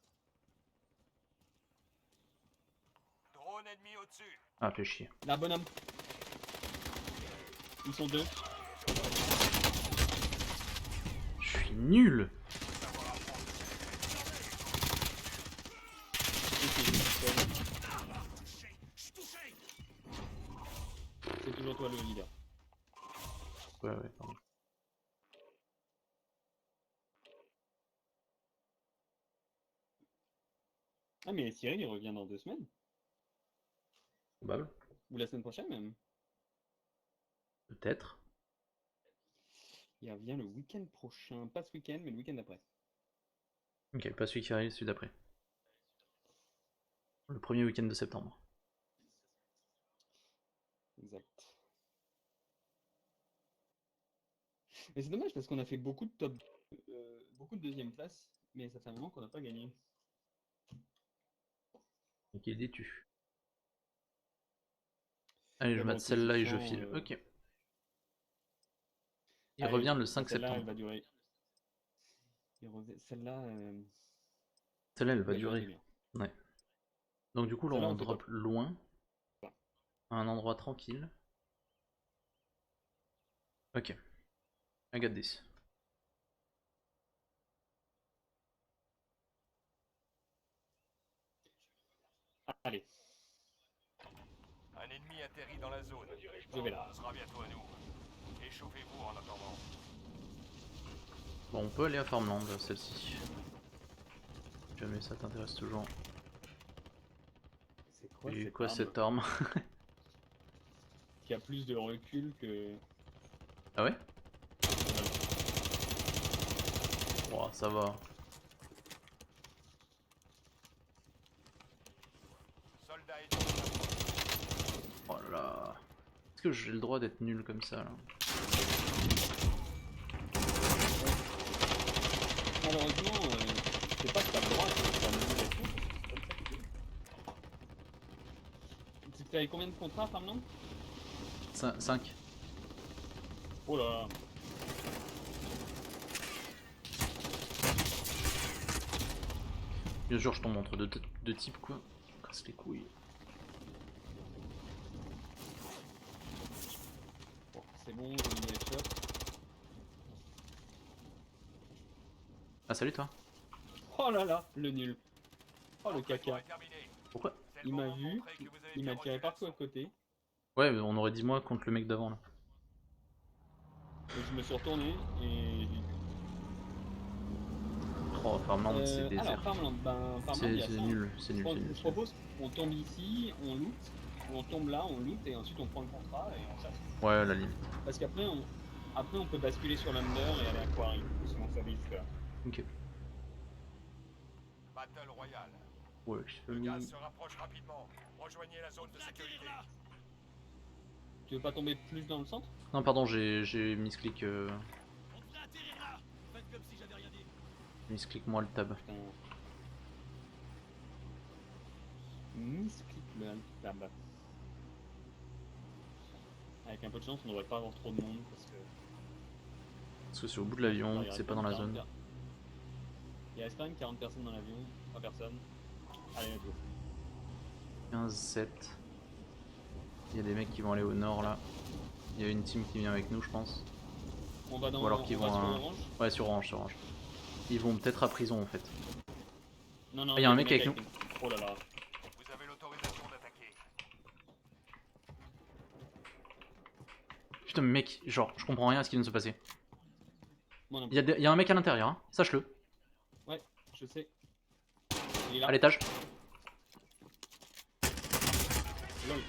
[SPEAKER 3] Drone ennemi au-dessus.
[SPEAKER 2] Ah, fais chier.
[SPEAKER 1] Là, bonhomme. Ils sont deux.
[SPEAKER 2] Je suis nul.
[SPEAKER 1] C'est toujours toi le leader.
[SPEAKER 2] Ouais, ouais, pardon.
[SPEAKER 1] Ah mais Cyril il revient dans 2 semaines.
[SPEAKER 2] Probable.
[SPEAKER 1] Ou la semaine prochaine même.
[SPEAKER 2] Peut-être.
[SPEAKER 1] Il revient le week-end prochain. Pas ce week-end mais le week-end d'après.
[SPEAKER 2] Ok, pas celui qui arrive, celui d'après. Le premier week-end de septembre.
[SPEAKER 1] Exact. Mais c'est dommage parce qu'on a fait beaucoup de top... beaucoup de deuxième place. Mais ça fait un moment qu'on n'a pas gagné.
[SPEAKER 2] Ok, déçu. Allez, je
[SPEAKER 1] Mais
[SPEAKER 2] mate
[SPEAKER 1] bon,
[SPEAKER 2] celle-là et je
[SPEAKER 1] typiquement,
[SPEAKER 2] file. Ok. Il
[SPEAKER 1] allez,
[SPEAKER 2] revient le 5
[SPEAKER 1] celle-là, elle
[SPEAKER 2] septembre.
[SPEAKER 1] va durer. Celle-là,
[SPEAKER 2] Celle-là, elle
[SPEAKER 1] elle
[SPEAKER 2] va
[SPEAKER 1] va durer
[SPEAKER 2] durer.
[SPEAKER 1] 1 heure.
[SPEAKER 2] Ouais. Donc du coup, là,
[SPEAKER 1] Celle-là,
[SPEAKER 2] on
[SPEAKER 1] on fait
[SPEAKER 2] drop
[SPEAKER 1] top.
[SPEAKER 2] loin.
[SPEAKER 1] Enfin,
[SPEAKER 2] À un endroit tranquille. Ok. I got this.
[SPEAKER 1] allez,
[SPEAKER 3] Un ennemi atterrit dans la zone.
[SPEAKER 1] je vais là.
[SPEAKER 3] Ce sera bientôt à nous. Échauffez-vous en attendant.
[SPEAKER 2] Bon, on peut aller à Farmland, celle-ci. Si jamais ça t'intéresse toujours.
[SPEAKER 1] C'est quoi
[SPEAKER 2] Et
[SPEAKER 1] cette
[SPEAKER 2] quoi
[SPEAKER 1] arme
[SPEAKER 2] cette arme?
[SPEAKER 1] qui a plus de recul que...
[SPEAKER 2] Ah ouais? Oh, ça va.
[SPEAKER 3] Soldat ennemi.
[SPEAKER 2] Oh là là. Est-ce que j'ai le droit d'être nul comme ça là?
[SPEAKER 1] Malheureusement, c'est pas que t'as le droit, c'est ta manipulation. T'avais combien de contrats, Farmland?
[SPEAKER 2] 5.
[SPEAKER 1] Oh là.
[SPEAKER 2] Bien sûr, je tombe entre deux types quoi. Casse les couilles.
[SPEAKER 1] Bon, c'est bon, j'ai mis les shots.
[SPEAKER 2] Ah, salut toi.
[SPEAKER 1] Oh là là, le nul. Oh le caca.
[SPEAKER 3] Terminé.
[SPEAKER 2] Pourquoi?
[SPEAKER 3] C'est le
[SPEAKER 1] Il m'a
[SPEAKER 3] moment de
[SPEAKER 1] vu,
[SPEAKER 3] montrer que vous avez
[SPEAKER 1] il
[SPEAKER 3] bien
[SPEAKER 1] m'a tiré
[SPEAKER 3] reçu
[SPEAKER 1] partout à
[SPEAKER 3] l'action.
[SPEAKER 1] côté.
[SPEAKER 2] Ouais, mais on aurait dit moi contre le mec d'avant là.
[SPEAKER 1] Et je me suis retourné et...
[SPEAKER 2] Oh, Farmland, c'est
[SPEAKER 1] alors,
[SPEAKER 2] désert.
[SPEAKER 1] Farmland, ben, Farmland, il y a
[SPEAKER 2] C'est
[SPEAKER 1] ça.
[SPEAKER 2] nul, c'est nul, c'est nul.
[SPEAKER 1] Je propose qu'on tombe ici, on loot, ou on tombe là, on loot, et ensuite on prend le contrat et on chasse.
[SPEAKER 2] Ouais, la ligne.
[SPEAKER 1] Parce qu'après, on peut basculer sur l'Under et aller à Quarry, sinon ça vise quoi.
[SPEAKER 2] Ok.
[SPEAKER 3] Battle Royale.
[SPEAKER 2] Ouais,
[SPEAKER 3] Le gaz se rapproche rapidement. Rejoignez la zone de sécurité.
[SPEAKER 1] Tu veux pas tomber plus dans le centre?
[SPEAKER 2] Non, pardon, j'ai misclick.
[SPEAKER 5] On devrait atterrir là. Faites comme si j'avais rien dit.
[SPEAKER 2] Misclick moi le tab.
[SPEAKER 1] Putain. Misclick le tab. Avec un peu de chance, on devrait pas avoir trop de monde parce que...
[SPEAKER 2] Parce que c'est au bout de l'avion,
[SPEAKER 1] il
[SPEAKER 2] c'est
[SPEAKER 1] reste
[SPEAKER 2] pas dans la
[SPEAKER 1] 40
[SPEAKER 2] zone.
[SPEAKER 1] Il reste quand même 40 personnes dans l'avion, 3 personnes. Allez, let's go.
[SPEAKER 2] 15-7. Il y a des mecs qui vont aller au nord là. Il y a une team qui vient avec nous, je pense.
[SPEAKER 1] On va dans
[SPEAKER 2] Ou alors qu'ils
[SPEAKER 1] on va
[SPEAKER 2] vont
[SPEAKER 1] sur
[SPEAKER 2] à-
[SPEAKER 1] Orange.
[SPEAKER 2] Ouais, sur Orange, sur Orange. Ils vont peut-être à prison en fait.
[SPEAKER 1] Non, non,
[SPEAKER 2] Ah, y a un
[SPEAKER 1] des
[SPEAKER 2] mec
[SPEAKER 1] mecs
[SPEAKER 2] avec nous.
[SPEAKER 1] Oh là là.
[SPEAKER 3] Vous avez l'autorisation d'attaquer.
[SPEAKER 2] Putain, mais mec, genre, je comprends rien à ce qui vient de se passer.
[SPEAKER 1] Moi non
[SPEAKER 2] Il y a un mec à l'intérieur, hein. Sache-le.
[SPEAKER 1] plus. Ouais, je sais. Il est là.
[SPEAKER 2] À l'étage.
[SPEAKER 1] Lol.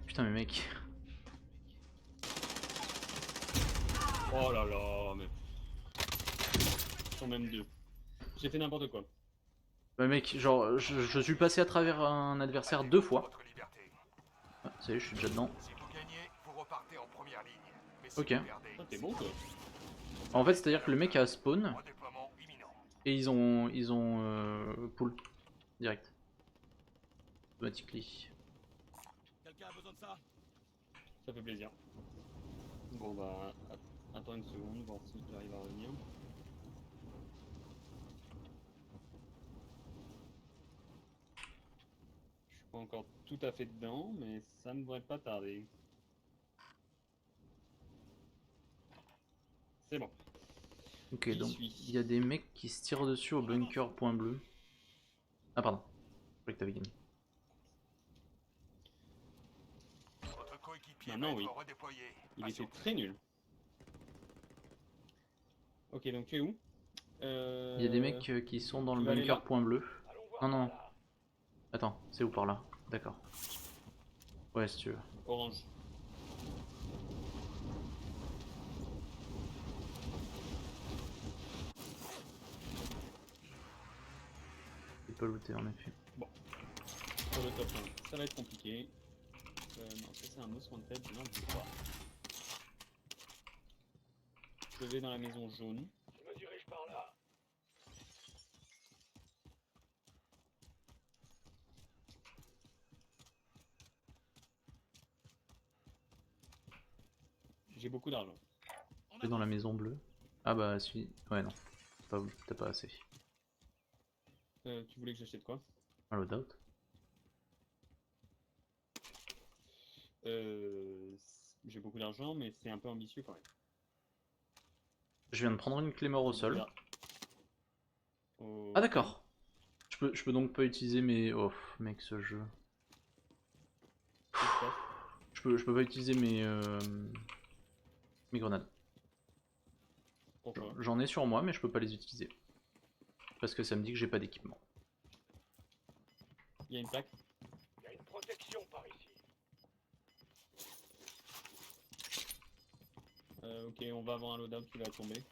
[SPEAKER 2] Putain, mais mec.
[SPEAKER 1] Oh là là, mais. Ils sont même deux. J'ai fait n'importe quoi.
[SPEAKER 2] Bah mec, genre, je suis passé à travers un adversaire 2 fois.
[SPEAKER 3] Votre liberté.
[SPEAKER 2] Ah, ça y est, je suis déjà dedans.
[SPEAKER 3] Si vous gagnez, vous repartez en première ligne. Mais si
[SPEAKER 2] Ok.
[SPEAKER 3] vous perdez,
[SPEAKER 1] Ah, t'es bon toi.
[SPEAKER 2] En fait, c'est-à-dire que le mec a spawn
[SPEAKER 3] redéploiement imminent.
[SPEAKER 2] et ils ont pull direct. Automatically.
[SPEAKER 5] Quelqu'un a besoin de ça?
[SPEAKER 1] Ça fait plaisir. Bon bah, attends une seconde, voir si j'arrive à revenir. Je suis pas encore tout à fait dedans, mais ça ne devrait pas tarder. C'est bon.
[SPEAKER 2] Ok,
[SPEAKER 1] J'y
[SPEAKER 2] donc
[SPEAKER 1] suis.
[SPEAKER 2] il y a des mecs qui se tirent dessus au bunker point bleu. Ah pardon, je croyais que t'avais gagné.
[SPEAKER 3] Votre coéquipier
[SPEAKER 1] Maintenant,
[SPEAKER 3] va
[SPEAKER 1] oui.
[SPEAKER 3] être redéployé.
[SPEAKER 1] Il était
[SPEAKER 3] Patientez.
[SPEAKER 1] très nul. Ok, donc tu es où?
[SPEAKER 2] Il y a des mecs qui sont dans
[SPEAKER 1] tu
[SPEAKER 2] le
[SPEAKER 1] vas aller
[SPEAKER 2] bunker
[SPEAKER 1] là
[SPEAKER 2] point bleu.
[SPEAKER 4] Allons voir
[SPEAKER 2] Non,
[SPEAKER 4] par
[SPEAKER 2] non.
[SPEAKER 4] là.
[SPEAKER 2] Attends, c'est où par là? D'accord. Ouais, si tu veux.
[SPEAKER 1] Orange.
[SPEAKER 2] C'est pas looté en effet.
[SPEAKER 1] Sur le top 1. Ça va être compliqué. Non, ça c'est un os en tête. Non, je sais pas. Je vais dans la maison jaune.
[SPEAKER 4] Je me dirige par là.
[SPEAKER 1] J'ai beaucoup d'argent.
[SPEAKER 5] On
[SPEAKER 2] C'est dans la maison bleue. Ah bah si. Ouais non. T'as pas assez.
[SPEAKER 1] Tu voulais que j'achète quoi?
[SPEAKER 2] Un loadout.
[SPEAKER 1] J'ai beaucoup d'argent, mais c'est un peu ambitieux quand même.
[SPEAKER 2] Je viens de prendre une clé mort au sol.
[SPEAKER 1] Oh,
[SPEAKER 2] Ah d'accord. Je peux donc pas utiliser mes... Oh mec ce jeu.
[SPEAKER 1] qu'est-ce qui se passe?
[SPEAKER 2] Je peux pas utiliser mes grenades.
[SPEAKER 1] Pourquoi?
[SPEAKER 2] J'en ai sur moi mais je peux pas les utiliser. Parce que ça me dit que j'ai pas d'équipement.
[SPEAKER 1] Il y a une plaque.
[SPEAKER 4] Il y a une protection par ici.
[SPEAKER 1] Ok, on va avoir un loadout qui va tomber.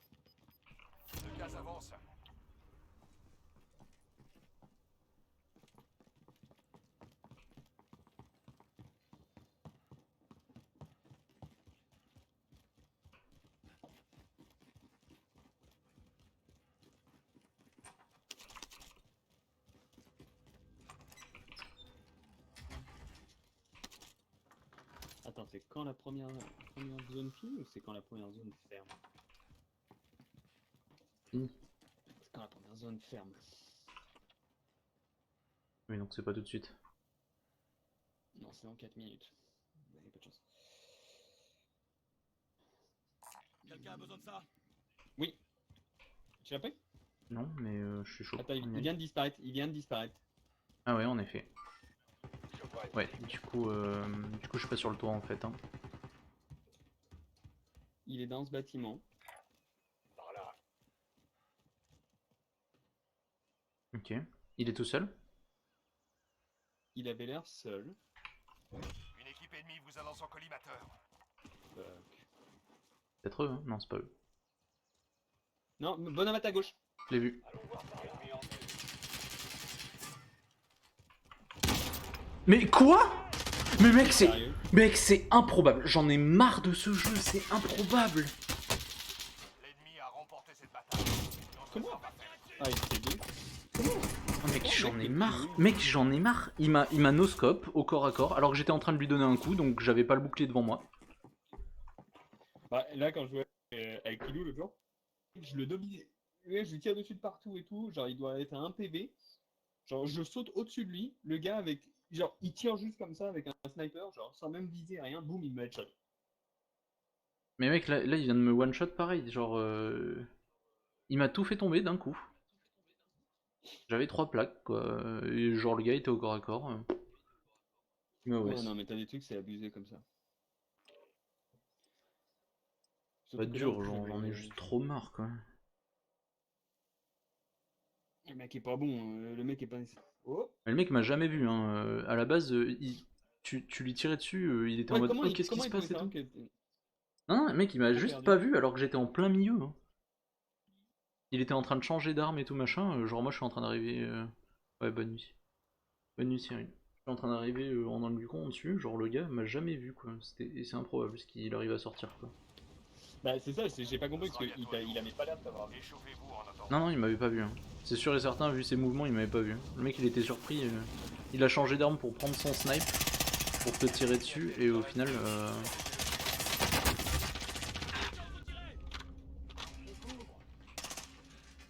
[SPEAKER 3] Le gaz avance.
[SPEAKER 1] Attends, c'est quand la première zone finit ou c'est quand la première zone ferme?
[SPEAKER 2] Fini.
[SPEAKER 1] C'est quand la première zone ferme.
[SPEAKER 2] Oui donc c'est pas tout de suite.
[SPEAKER 1] Non, c'est dans 4 minutes. Vous avez pas de chance.
[SPEAKER 5] Quelqu'un a besoin de ça?
[SPEAKER 1] Oui. Tu l'as pris?
[SPEAKER 2] Non mais je suis chaud.
[SPEAKER 1] Attends,
[SPEAKER 2] On y
[SPEAKER 1] il
[SPEAKER 2] est.
[SPEAKER 1] vient de disparaître. Il vient de disparaître.
[SPEAKER 2] Ah ouais en effet.
[SPEAKER 4] Je vois une
[SPEAKER 2] Ouais du coup je suis pas sur le toit en fait. Hein.
[SPEAKER 1] Il est dans ce bâtiment.
[SPEAKER 4] par là.
[SPEAKER 2] Ok. Il est tout seul?
[SPEAKER 1] Il avait l'air seul.
[SPEAKER 3] Une équipe ennemie vous annonce en collimateur.
[SPEAKER 2] Peut-être eux hein? Non c'est pas eux.
[SPEAKER 1] Non, bonhomme à ta gauche.
[SPEAKER 2] Je l'ai vu.
[SPEAKER 4] Allons voir par là. Ennemi en vue.
[SPEAKER 2] Mais quoi? Mais mec c'est...
[SPEAKER 1] Sérieux?
[SPEAKER 2] Mec c'est improbable. J'en ai marre de ce jeu, c'est improbable.
[SPEAKER 3] L'ennemi a remporté cette bataille. Notre
[SPEAKER 1] Comment?
[SPEAKER 3] sort va faire.
[SPEAKER 1] Ah, il fait deux.
[SPEAKER 2] Oh, mec j'en ai
[SPEAKER 1] mec,
[SPEAKER 2] marre.
[SPEAKER 1] t'es
[SPEAKER 2] Mec j'en ai marre. Il m'a no-scope au corps à corps alors que j'étais en train de lui donner un coup donc j'avais pas le bouclier devant moi.
[SPEAKER 1] Bah, là, quand je jouais avec Kilou l'autre jour, je le dominais. Ouais, je lui tire dessus de partout et tout. Genre, il doit être à 1 PV. Genre, je saute au-dessus de lui. Le gars, avec. Genre, il tire juste comme ça avec un sniper, genre, sans même viser rien. Boum, il me headshot.
[SPEAKER 2] Mais mec là il vient de me one-shot pareil. Genre... Il m'a tout fait tomber d'un coup. J'avais 3 plaques quoi. Et genre le gars était au corps à corps. Mais ouais.
[SPEAKER 1] Ouais, non, mais t'as des trucs, c'est abusé comme ça.
[SPEAKER 2] C'est pas
[SPEAKER 1] Surtout que là, en
[SPEAKER 2] dur,
[SPEAKER 1] plus,
[SPEAKER 2] j'en ai juste trop marre quoi.
[SPEAKER 1] Le mec est pas bon, le mec est pas. Oh!
[SPEAKER 2] Mais le mec m'a jamais vu hein. À la base, tu lui tirais dessus, il était en
[SPEAKER 1] Ouais,
[SPEAKER 2] mode
[SPEAKER 1] comment
[SPEAKER 2] oh
[SPEAKER 1] il,
[SPEAKER 2] qu'est-ce qui
[SPEAKER 1] comment
[SPEAKER 2] se
[SPEAKER 1] il pouvait
[SPEAKER 2] passe et
[SPEAKER 1] savoir
[SPEAKER 2] tout.
[SPEAKER 1] que.
[SPEAKER 2] Non, le mec il m'a juste
[SPEAKER 1] perdu.
[SPEAKER 2] pas vu alors que j'étais en plein milieu. Hein. Il était en train de changer d'arme et tout machin. Genre moi je suis en train d'arriver. Ouais, bonne nuit. Bonne nuit Cyril. Je suis en train d'arriver dans le Lucan dessus. Genre le gars m'a jamais vu quoi. Et c'est improbable ce qu'il arrive à sortir quoi.
[SPEAKER 1] Bah c'est ça, j'ai pas compris parce qu'il avait pas l'air de t'avoir vu.
[SPEAKER 3] Échauffez-vous en attendant.
[SPEAKER 2] Non, non, il m'avait pas vu. Hein. C'est sûr et certain, vu ses mouvements, il m'avait pas vu. Hein. Le mec il était surpris. Il a changé d'arme pour prendre son snipe. Pour te tirer dessus. Et au final.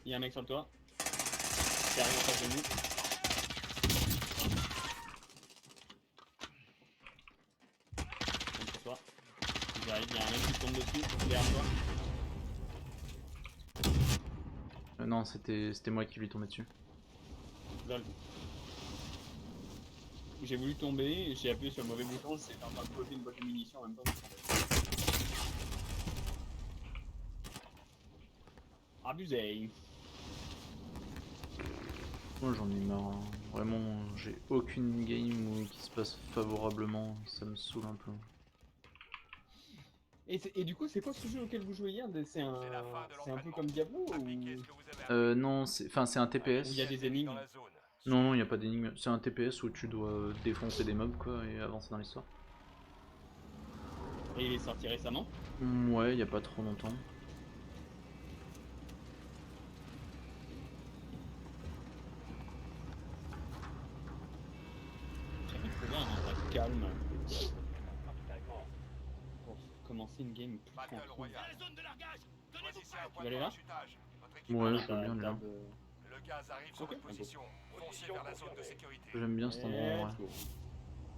[SPEAKER 1] Il y a un mec sur le toit. Qui arrive en face de nous. Contre toi. Il arrive, il y a un mec qui tombe dessus, derrière toi.
[SPEAKER 2] Non, c'était moi qui lui tombais dessus.
[SPEAKER 1] Lol. J'ai voulu tomber, j'ai appuyé sur le mauvais bouton, j'étais en train de poser une boîte de munitions en même temps que je tombais. Abusé.
[SPEAKER 2] Moi j'en ai marre. Hein. Vraiment, j'ai aucune game qui se passe favorablement. Ça me saoule un peu.
[SPEAKER 1] Et du coup, c'est quoi ce jeu auquel vous jouez hier? C'est un peu comme Diablo ou
[SPEAKER 3] Appliquez ce que vous avez
[SPEAKER 2] Non, c'est un TPS.
[SPEAKER 1] où il y a des énigmes?
[SPEAKER 3] dans la zone.
[SPEAKER 2] Non, non, il n'y a pas d'énigme. C'est un TPS où tu dois défoncer des mobs quoi et avancer dans l'histoire.
[SPEAKER 1] Et il est sorti récemment?
[SPEAKER 2] Ouais, il n'y a pas trop longtemps.
[SPEAKER 1] J'ai envie de trouver un endroit calme
[SPEAKER 4] Ravitaillement.
[SPEAKER 1] pour commencer une game plus
[SPEAKER 3] Battle
[SPEAKER 1] tranquille.
[SPEAKER 5] C'est
[SPEAKER 3] Royale.
[SPEAKER 5] la zone de largage. Tenez-vous
[SPEAKER 3] Choisissez
[SPEAKER 5] prêts.
[SPEAKER 3] un point
[SPEAKER 1] Tu vas
[SPEAKER 3] de
[SPEAKER 1] aller là?
[SPEAKER 3] parachutage. Votre équipe
[SPEAKER 2] Ouais,
[SPEAKER 3] va
[SPEAKER 2] je veux bien, bien.
[SPEAKER 3] Le gaz arrive sur
[SPEAKER 1] Ok,
[SPEAKER 3] votre
[SPEAKER 1] un
[SPEAKER 3] position. Foncez vers la zone de sécurité.
[SPEAKER 2] J'aime bien cet endroit.
[SPEAKER 1] Let's go.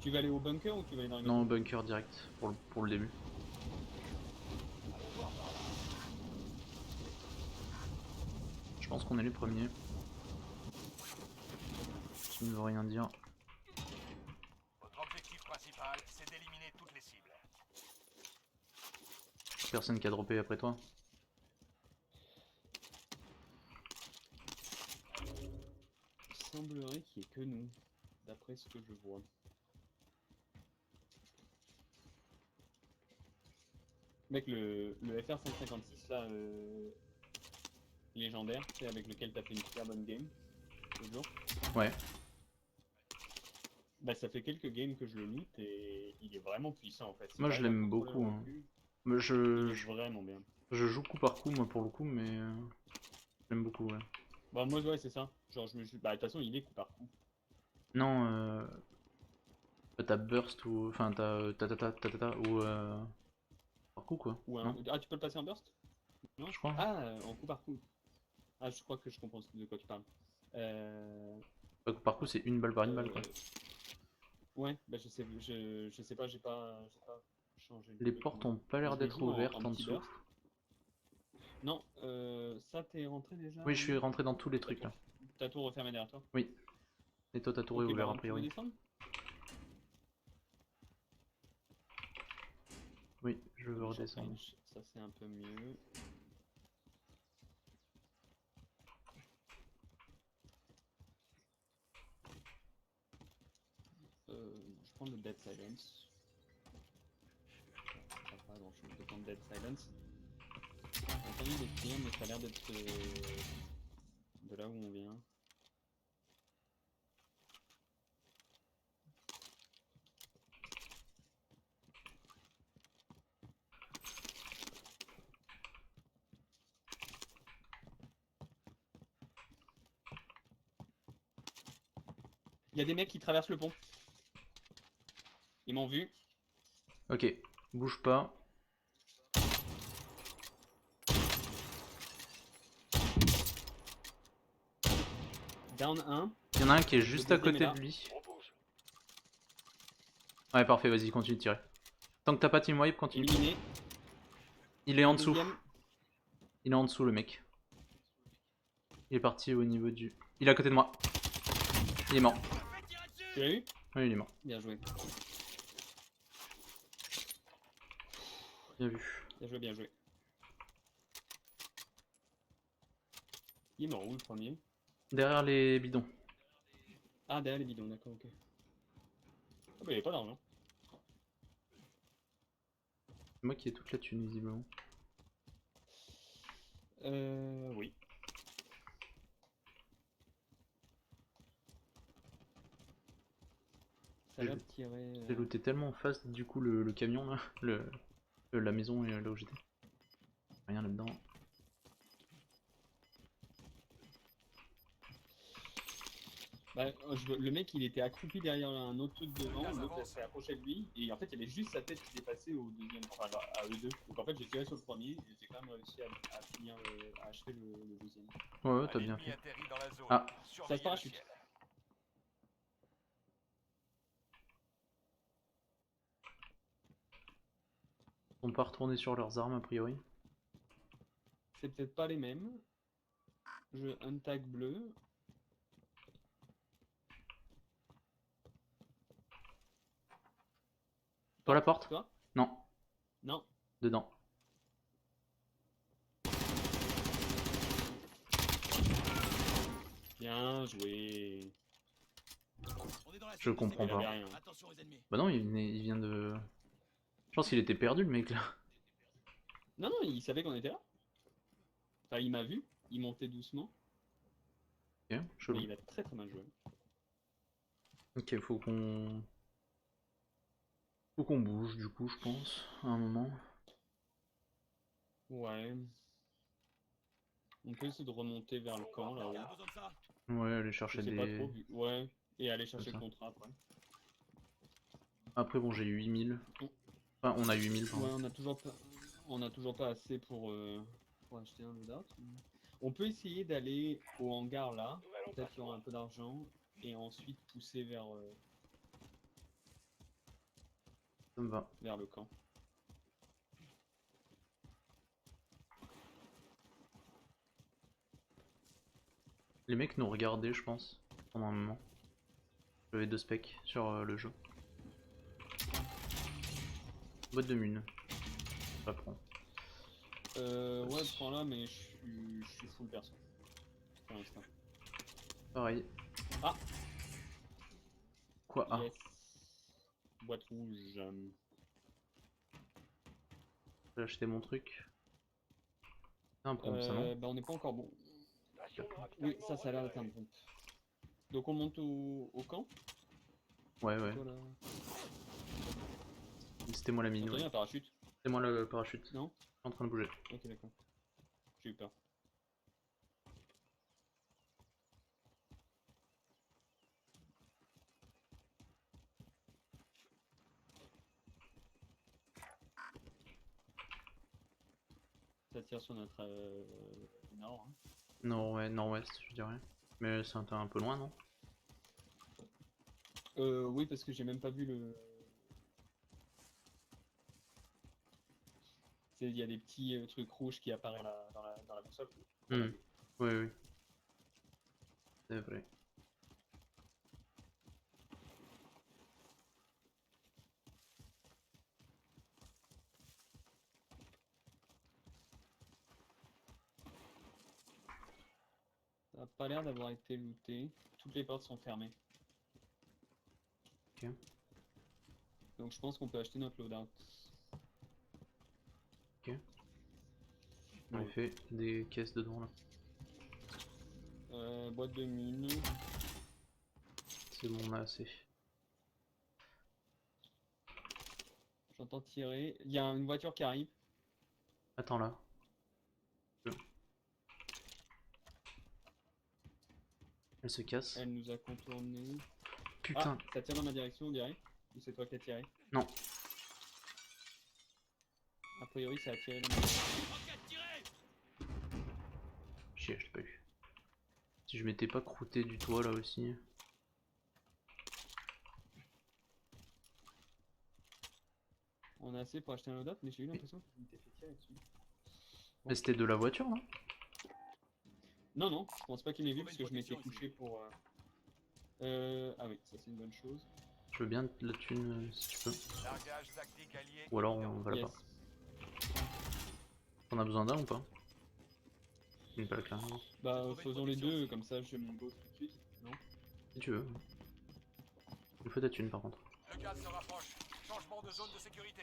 [SPEAKER 1] Tu vas aller au bunker ou tu vas aller dans une
[SPEAKER 2] Non, au
[SPEAKER 1] autre
[SPEAKER 2] bunker direct pour le début.
[SPEAKER 4] Allons voir par là.
[SPEAKER 2] Je pense qu'on est les premiers. Ça ne veut rien dire.
[SPEAKER 3] Votre objectif principal, c'est d'éliminer toutes les cibles.
[SPEAKER 2] Personne qui a droppé après toi.
[SPEAKER 1] Il semblerait qu'il n'y ait que nous, d'après ce que je vois. Mec, le FR156 là, légendaire, tu sais, avec lequel t'as fait une super bonne game, l'autre jour.
[SPEAKER 2] Ouais.
[SPEAKER 1] Bah ça fait quelques games que je le loot et il est vraiment puissant en fait. Si
[SPEAKER 2] Moi, je
[SPEAKER 1] t'arrives à
[SPEAKER 2] l'aime
[SPEAKER 1] contrôler
[SPEAKER 2] beaucoup,
[SPEAKER 1] le
[SPEAKER 2] hein.
[SPEAKER 1] recul,
[SPEAKER 2] Mais
[SPEAKER 1] il
[SPEAKER 2] je
[SPEAKER 1] est vraiment bien.
[SPEAKER 2] joue coup par coup, moi, pour le coup, mais j'aime beaucoup, ouais.
[SPEAKER 1] Bah moi ouais c'est ça, genre je me suis... Bah de toute façon il est coup par coup.
[SPEAKER 2] Non, t'as burst ou... Enfin, t'as ou... par coup, quoi.
[SPEAKER 1] Ou un...
[SPEAKER 2] Non,
[SPEAKER 1] Ah tu peux le passer en burst? Non
[SPEAKER 2] je crois.
[SPEAKER 1] Ah en coup par coup. Ah je crois que je comprends de quoi tu parles.
[SPEAKER 2] Pas coup par coup, c'est une balle par une balle, quoi.
[SPEAKER 1] Ouais, bah je sais pas, j'ai pas changé le
[SPEAKER 2] Les
[SPEAKER 1] truc,
[SPEAKER 2] portes
[SPEAKER 1] moi.
[SPEAKER 2] ont pas l'air
[SPEAKER 1] Je le
[SPEAKER 2] d'être
[SPEAKER 1] joue
[SPEAKER 2] ouvertes en
[SPEAKER 1] petit
[SPEAKER 2] dessous.
[SPEAKER 1] burst. Non, ça t'es rentré déjà?
[SPEAKER 2] Oui, je suis rentré dans tous les trucs, là.
[SPEAKER 1] T'as tout refermé derrière toi?
[SPEAKER 2] Oui. Et toi, ta tour est
[SPEAKER 1] Ok, bah,
[SPEAKER 2] ouverte, a
[SPEAKER 1] tu veux
[SPEAKER 2] priori.
[SPEAKER 1] descendre?
[SPEAKER 2] Oui, je veux
[SPEAKER 1] Donc,
[SPEAKER 2] redescendre.
[SPEAKER 1] ça c'est un peu mieux. Je prends le Dead Silence. Ça va pas grand chose de prendre Dead Silence. J'ai entendu des tirs, mais ça a l'air d'être de là où on vient. Il y a des mecs qui traversent le pont. Ils m'ont vu.
[SPEAKER 2] Ok, bouge pas.
[SPEAKER 1] Down 1.
[SPEAKER 2] Il y en a un qui est juste à
[SPEAKER 1] deuxième
[SPEAKER 2] côté
[SPEAKER 1] est là.
[SPEAKER 2] de lui.
[SPEAKER 4] On bouge.
[SPEAKER 2] Ouais, parfait, vas-y, continue de tirer. Tant que t'as pas team wipe, continue.
[SPEAKER 1] Éliminé.
[SPEAKER 2] Il est en dessous.
[SPEAKER 1] Deuxième.
[SPEAKER 2] Il est en dessous, le mec. Il est parti au niveau du... Il est à côté de moi. Il est mort.
[SPEAKER 5] Faites tirer dessus.
[SPEAKER 1] Tu l'as eu?
[SPEAKER 2] Oui, il est mort.
[SPEAKER 1] Bien joué.
[SPEAKER 2] Bien vu.
[SPEAKER 1] Bien joué, bien joué. Il est mort où le premier?
[SPEAKER 2] Derrière les bidons.
[SPEAKER 1] Ah, derrière les bidons, d'accord, ok. Ah bah il avait pas d'argent.
[SPEAKER 2] C'est moi qui ai toute la thune visiblement.
[SPEAKER 1] Oui. Ça
[SPEAKER 2] J'ai-
[SPEAKER 1] va tirer.
[SPEAKER 2] J'ai looté tellement en face du coup le camion là, la maison et là où j'étais. Rien là-dedans.
[SPEAKER 1] Bah, le mec il était accroupi derrière un autre truc devant, l'autre s'est approché de lui, et en fait il y avait juste sa tête qui dépassait au deuxième, enfin à eux deux. Donc en fait j'ai tiré sur le premier, et j'ai quand même réussi à finir, à achever le deuxième.
[SPEAKER 2] Ouais, ouais,
[SPEAKER 3] Un
[SPEAKER 2] t'as bien
[SPEAKER 3] ennemi
[SPEAKER 2] fait.
[SPEAKER 3] atterrit dans la zone.
[SPEAKER 2] Ah.
[SPEAKER 1] Ça se
[SPEAKER 3] Surveillez le
[SPEAKER 1] parachute.
[SPEAKER 3] ciel.
[SPEAKER 2] Ils sont pas retournés sur leurs armes a priori.
[SPEAKER 1] C'est peut-être pas les mêmes. Je un tag bleu.
[SPEAKER 2] Toi la porte?
[SPEAKER 1] Toi?
[SPEAKER 2] Non,
[SPEAKER 1] Non.
[SPEAKER 2] dedans.
[SPEAKER 1] Bien joué.
[SPEAKER 5] On est dans la
[SPEAKER 2] Je
[SPEAKER 5] zone de
[SPEAKER 2] comprends
[SPEAKER 1] Il avait
[SPEAKER 2] pas.
[SPEAKER 1] rien.
[SPEAKER 5] Attention aux ennemis.
[SPEAKER 2] Bah non, il vient de... Je pense qu'il était perdu le mec là.
[SPEAKER 1] Non, non, il savait qu'on était là. Enfin, il m'a vu, il montait doucement,
[SPEAKER 2] Ok,
[SPEAKER 1] mais
[SPEAKER 2] chelou.
[SPEAKER 1] il a très très mal joué.
[SPEAKER 2] Ok, faut qu'on... Faut qu'on bouge du coup, je pense, à un moment.
[SPEAKER 1] Ouais. On peut essayer de remonter vers le camp
[SPEAKER 5] Quelqu'un a
[SPEAKER 1] là-haut.
[SPEAKER 5] besoin de ça?
[SPEAKER 2] Ouais, aller
[SPEAKER 1] Je
[SPEAKER 2] chercher
[SPEAKER 1] sais pas
[SPEAKER 2] des...
[SPEAKER 1] trop, ouais. Et aller chercher le
[SPEAKER 2] ça.
[SPEAKER 1] contrat après.
[SPEAKER 2] Après bon, j'ai eu 8000. Enfin, on a 8000,
[SPEAKER 1] Ouais,
[SPEAKER 2] pardon.
[SPEAKER 1] on a toujours pas assez pour acheter un loadout. On peut essayer d'aller au hangar là, peut-être qu'il y aura un peu d'argent, et ensuite pousser
[SPEAKER 2] Ça me va.
[SPEAKER 1] vers le camp.
[SPEAKER 2] Les mecs nous regardaient, je pense, pendant un moment. J'avais 2 specs sur le jeu. Boîte de mine. Je la prends.
[SPEAKER 1] Ouais, prends là, mais je suis full perso. Pour l'instant.
[SPEAKER 2] Pareil.
[SPEAKER 1] Ah!
[SPEAKER 2] Quoi? Ah,
[SPEAKER 1] Yes. Boîte rouge.
[SPEAKER 2] j'ai acheté mon truc. C'est un pompe ça, non?
[SPEAKER 1] Bah on n'est pas encore bon.
[SPEAKER 4] Station de
[SPEAKER 1] Oui,
[SPEAKER 4] ravitaillement
[SPEAKER 1] ça a l'air d'être un
[SPEAKER 4] repérée.
[SPEAKER 1] bon. Donc on monte au camp.
[SPEAKER 2] Ouais, ouais.
[SPEAKER 1] Voilà.
[SPEAKER 2] C'était moi la mine,
[SPEAKER 1] Entendu
[SPEAKER 2] ouais.
[SPEAKER 1] un parachute?
[SPEAKER 2] C'était moi le parachute.
[SPEAKER 1] Non?
[SPEAKER 2] Je suis en train de bouger.
[SPEAKER 1] Ok, d'accord. J'ai eu peur. Ça tire sur notre nord. Hein.
[SPEAKER 2] Nord, ouais, nord-ouest, je dirais. Mais c'est un peu loin, non?
[SPEAKER 1] Oui, parce que j'ai même pas vu le. Il y a des petits trucs rouges qui apparaissent dans la boussole.
[SPEAKER 2] Oui, oui. C'est vrai.
[SPEAKER 1] Ça a pas l'air d'avoir été looté. Toutes les portes sont fermées.
[SPEAKER 2] Ok.
[SPEAKER 1] Donc je pense qu'on peut acheter notre loadout.
[SPEAKER 2] Ok. En effet, des caisses dedans là.
[SPEAKER 1] Boîte de mine.
[SPEAKER 2] C'est bon, on a assez.
[SPEAKER 1] J'entends tirer. Il y a une voiture qui arrive.
[SPEAKER 2] Attends là. Elle se casse.
[SPEAKER 1] Elle nous a contourné.
[SPEAKER 2] Putain.
[SPEAKER 1] Ah, ça tire dans ma direction, on dirait. Ou c'est toi qui as tiré?
[SPEAKER 2] Non.
[SPEAKER 1] A priori, ça a tiré dans ma direction.
[SPEAKER 5] Roquette tirée!
[SPEAKER 2] Chier, je l'ai pas eu. Si je m'étais pas croûté du toit là aussi.
[SPEAKER 1] On a assez pour acheter un loadout, mais j'ai eu l'impression que je m'étais fait tirer dessus.
[SPEAKER 2] Mais c'était de la voiture là?
[SPEAKER 1] Non, non, je pense pas qu'il m'ait vu
[SPEAKER 5] Trouver
[SPEAKER 1] parce
[SPEAKER 5] une
[SPEAKER 1] que je m'étais
[SPEAKER 5] protection
[SPEAKER 1] couché
[SPEAKER 5] ici.
[SPEAKER 1] pour. Ah oui, ça c'est une bonne chose.
[SPEAKER 2] Je veux bien de la thune si tu peux.
[SPEAKER 3] Largage tactique allié.
[SPEAKER 2] Ou alors
[SPEAKER 3] imminent.
[SPEAKER 2] on va
[SPEAKER 1] Yes.
[SPEAKER 2] là-bas. On a besoin d'un ou pas? Une plaque là.
[SPEAKER 1] Bah,
[SPEAKER 5] Trouver une
[SPEAKER 1] faisons les
[SPEAKER 5] protection
[SPEAKER 1] deux,
[SPEAKER 5] ici.
[SPEAKER 1] comme ça je mon go tout de suite, non?
[SPEAKER 2] Si tu veux. Il faut ta thune par contre.
[SPEAKER 3] Le gaz se rapproche. Changement de zone de sécurité.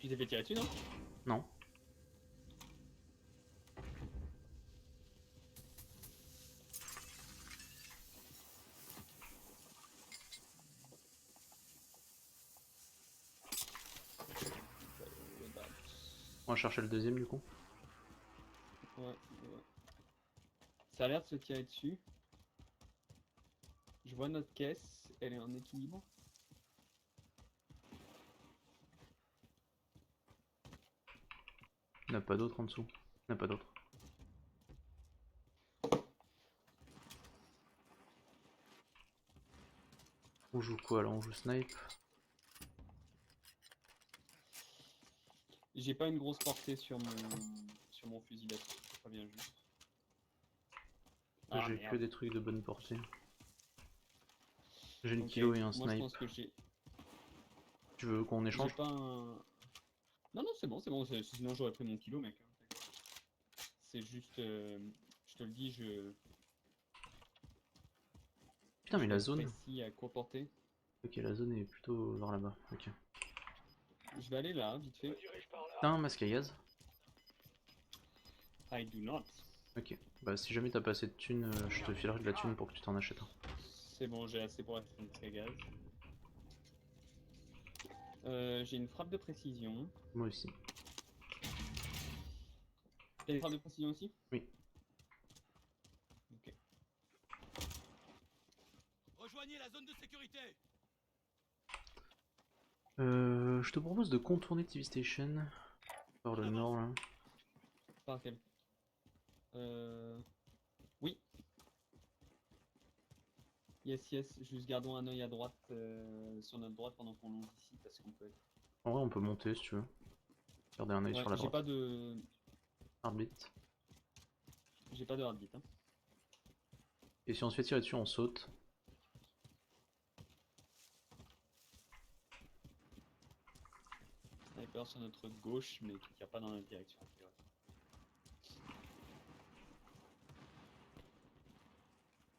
[SPEAKER 1] Tu t'es fait tirer dessus, non?
[SPEAKER 2] Non. On va chercher le deuxième du coup.
[SPEAKER 1] Ouais, ouais. Ça a l'air de se tirer dessus. Je vois notre caisse, elle est en équilibre.
[SPEAKER 2] Il n'y en a pas d'autre en dessous. Il n'y en a pas d'autre. On joue quoi là? On joue snipe.
[SPEAKER 1] J'ai pas une grosse portée sur mon fusil là, je préviens juste. Ah
[SPEAKER 2] J'ai que
[SPEAKER 1] merde.
[SPEAKER 2] des trucs de bonne portée. J'ai une
[SPEAKER 1] Ok,
[SPEAKER 2] kilo et un
[SPEAKER 1] moi je
[SPEAKER 2] snipe.
[SPEAKER 1] pense que j'ai
[SPEAKER 2] Tu veux qu'on échange?
[SPEAKER 1] pas un... Non, non, c'est bon, sinon j'aurais pris mon kilo, mec. C'est juste, je te le dis,
[SPEAKER 2] Putain mais
[SPEAKER 1] je
[SPEAKER 2] la
[SPEAKER 1] reste
[SPEAKER 2] zone.
[SPEAKER 1] précis à court portée.
[SPEAKER 2] Ok, la zone est plutôt vers là-bas. Ok.
[SPEAKER 1] Je vais aller là, vite fait.
[SPEAKER 4] Me dirige par là.
[SPEAKER 2] T'as un masque à gaz?
[SPEAKER 1] I do not.
[SPEAKER 2] Ok. Bah si jamais t'as pas assez de thunes, je te filerai de la thune pour que tu t'en achètes un.
[SPEAKER 1] C'est bon, j'ai assez pour acheter une très gaz. J'ai une frappe de précision.
[SPEAKER 2] Moi aussi.
[SPEAKER 1] T'as une frappe de précision aussi?
[SPEAKER 2] Oui.
[SPEAKER 1] Ok.
[SPEAKER 5] Rejoignez la zone de sécurité.
[SPEAKER 2] Je te propose de contourner TV Station par le nord là.
[SPEAKER 1] Par quel? Oui. Yes, yes. Juste gardons un œil à droite, sur notre droite pendant qu'on longe ici, parce qu'on peut être...
[SPEAKER 2] En vrai on peut monter si tu veux. Garder un œil
[SPEAKER 1] Ouais,
[SPEAKER 2] sur la
[SPEAKER 1] j'ai
[SPEAKER 2] droite.
[SPEAKER 1] pas de...
[SPEAKER 2] Heartbeat.
[SPEAKER 1] J'ai pas de heartbeat, hein.
[SPEAKER 2] Et si on se fait tirer dessus on saute.
[SPEAKER 1] Sniper sur notre gauche, mais qui tire pas dans notre direction. Ouais.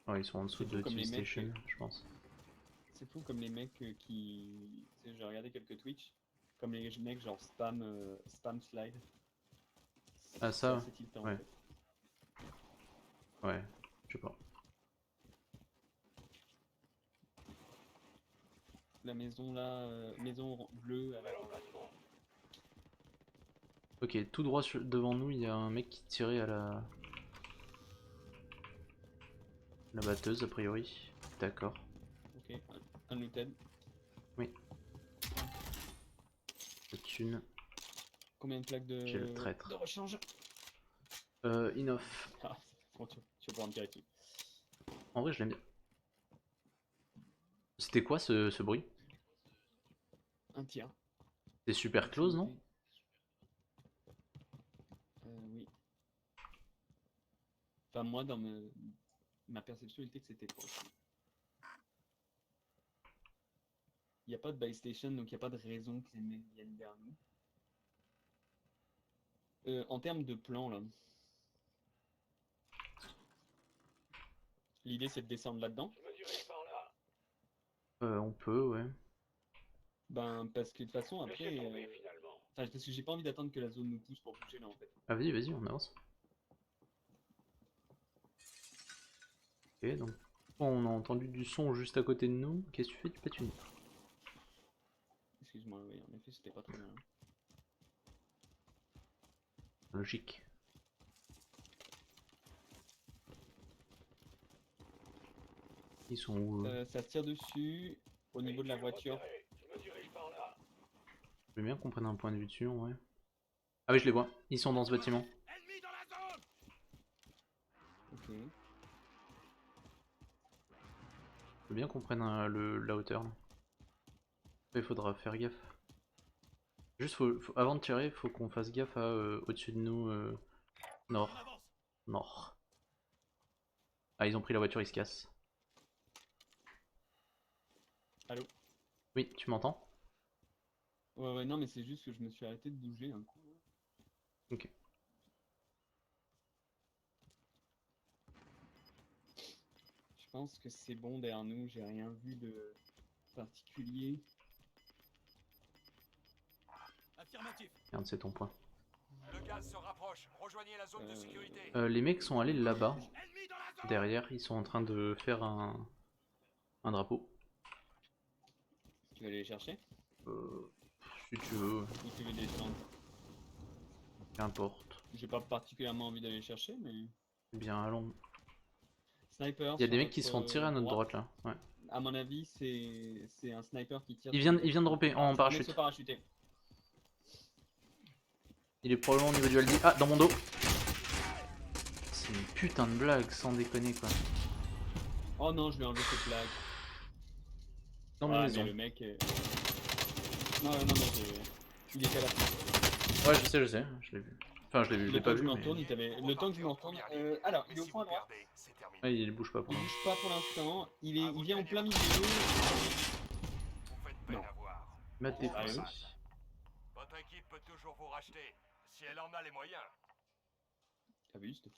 [SPEAKER 2] Ouais ils sont en dessous
[SPEAKER 1] C'est fou
[SPEAKER 2] de
[SPEAKER 1] comme
[SPEAKER 2] TV
[SPEAKER 1] les mecs,
[SPEAKER 2] Station je pense.
[SPEAKER 1] C'est fou comme les mecs qui... Tu sais, j'ai regardé quelques Twitch, comme les mecs genre spam slide.
[SPEAKER 2] Ah
[SPEAKER 1] C'est
[SPEAKER 2] ça
[SPEAKER 1] assez tiltant en
[SPEAKER 2] ouais.
[SPEAKER 1] fait.
[SPEAKER 2] Ouais. Je sais pas.
[SPEAKER 1] La maison là, maison bleue.
[SPEAKER 2] Ok, tout droit devant nous, il y a un mec qui tirait à la batteuse, a priori. D'accord.
[SPEAKER 1] Ok, un looted.
[SPEAKER 2] Oui. La thune.
[SPEAKER 1] Combien de plaques
[SPEAKER 2] J'ai le traître.
[SPEAKER 1] de rechange?
[SPEAKER 2] Inoff.
[SPEAKER 1] Ah, bon, tu vas pouvoir me tirer dessus.
[SPEAKER 2] En vrai, je l'aime bien. C'était quoi ce bruit?
[SPEAKER 1] Un tir.
[SPEAKER 2] C'est super close, non?
[SPEAKER 1] Oui. Enfin, moi, dans ma perception était que c'était proche. Il n'y a pas de buy station, donc il n'y a pas de raison que les mecs viennent vers nous. En termes de plan, là, l'idée c'est de descendre là-dedans.
[SPEAKER 4] Me dirige par là.
[SPEAKER 2] On peut, ouais.
[SPEAKER 1] Ben, parce que de toute façon, après.
[SPEAKER 4] Laissez tomber finalement.
[SPEAKER 1] Enfin, parce que j'ai pas envie d'attendre que la zone nous pousse pour bouger là en fait.
[SPEAKER 2] Ah, vas-y, vas-y, on avance. Ok, donc. On a entendu du son juste à côté de nous. Qu'est-ce que tu fais? Tu pètes une.
[SPEAKER 1] Excuse-moi, oui, en effet, c'était pas très bien.
[SPEAKER 2] Logique. Ils sont où eux?
[SPEAKER 1] Ça se tire dessus au niveau de la voiture.
[SPEAKER 4] Je me dirige par là.
[SPEAKER 2] Je veux bien qu'on prenne un point de vue dessus, ouais. Ah oui, je les vois. Ils sont dans ce bâtiment.
[SPEAKER 5] Ennemi dans la zone.
[SPEAKER 1] Ok.
[SPEAKER 2] Je veux bien qu'on prenne la hauteur là. Il faudra faire gaffe. Juste avant de tirer, faut qu'on fasse gaffe à au-dessus de nous
[SPEAKER 5] On
[SPEAKER 2] nord.
[SPEAKER 5] avance.
[SPEAKER 2] Nord. Ah ils ont pris la voiture, ils se cassent.
[SPEAKER 1] Allô?
[SPEAKER 2] Oui, tu m'entends?
[SPEAKER 1] Ouais, ouais, non, mais c'est juste que je me suis arrêté de bouger un coup.
[SPEAKER 2] Ok.
[SPEAKER 1] Je pense que c'est bon derrière nous, j'ai rien vu de particulier.
[SPEAKER 5] Affirmatif.
[SPEAKER 2] Regarde, c'est ton point.
[SPEAKER 3] Le gaz se rapproche. Rejoignez la zone de sécurité.
[SPEAKER 2] Les mecs sont allés là-bas.
[SPEAKER 5] Ennemi dans la zone.
[SPEAKER 2] Derrière, ils sont en train de faire un drapeau.
[SPEAKER 1] Tu vas aller les chercher?
[SPEAKER 2] Si tu veux,
[SPEAKER 1] Ou tu veux descendre?
[SPEAKER 2] qu'importe.
[SPEAKER 1] J'ai pas particulièrement envie d'aller les chercher, mais...
[SPEAKER 2] Bien, allons.
[SPEAKER 1] Sniper
[SPEAKER 2] Il y a des
[SPEAKER 1] sur
[SPEAKER 2] mecs qui se font
[SPEAKER 1] votre
[SPEAKER 2] tirer à notre droite là. Ouais.
[SPEAKER 1] À mon avis, c'est un sniper qui tire.
[SPEAKER 2] Il vient de dropper en
[SPEAKER 1] Un mec
[SPEAKER 2] parachute.
[SPEAKER 1] se parachuter.
[SPEAKER 2] Il est probablement au niveau du LD. Ah, dans mon dos. C'est une putain de blague, sans déconner quoi.
[SPEAKER 1] Oh non, je lui ai enlevé cette blague.
[SPEAKER 2] Dans
[SPEAKER 1] Ah,
[SPEAKER 2] mes
[SPEAKER 1] mais
[SPEAKER 2] maisons.
[SPEAKER 1] le mec. Non, non, mais il était à la fin.
[SPEAKER 2] Ouais, je sais, je l'ai vu. Enfin, je l'ai vu, je
[SPEAKER 1] Le
[SPEAKER 2] l'ai
[SPEAKER 1] temps
[SPEAKER 2] pas
[SPEAKER 1] que je
[SPEAKER 2] vu.
[SPEAKER 1] me
[SPEAKER 2] Mais...
[SPEAKER 1] retourne, le temps que je me retourne. Alors, il est au fond à droite.
[SPEAKER 3] C'est terminé.
[SPEAKER 2] Ouais, il bouge pas pour
[SPEAKER 1] Il
[SPEAKER 2] l'instant.
[SPEAKER 1] bouge pas pour l'instant. Il vient en plein milieu.
[SPEAKER 3] Vous faites peine
[SPEAKER 1] Non.
[SPEAKER 3] à voir.
[SPEAKER 2] Maté
[SPEAKER 1] Ah, oui.
[SPEAKER 3] Votre équipe peut toujours vous racheter, si elle en a les moyens.
[SPEAKER 1] T'as vu, c'était.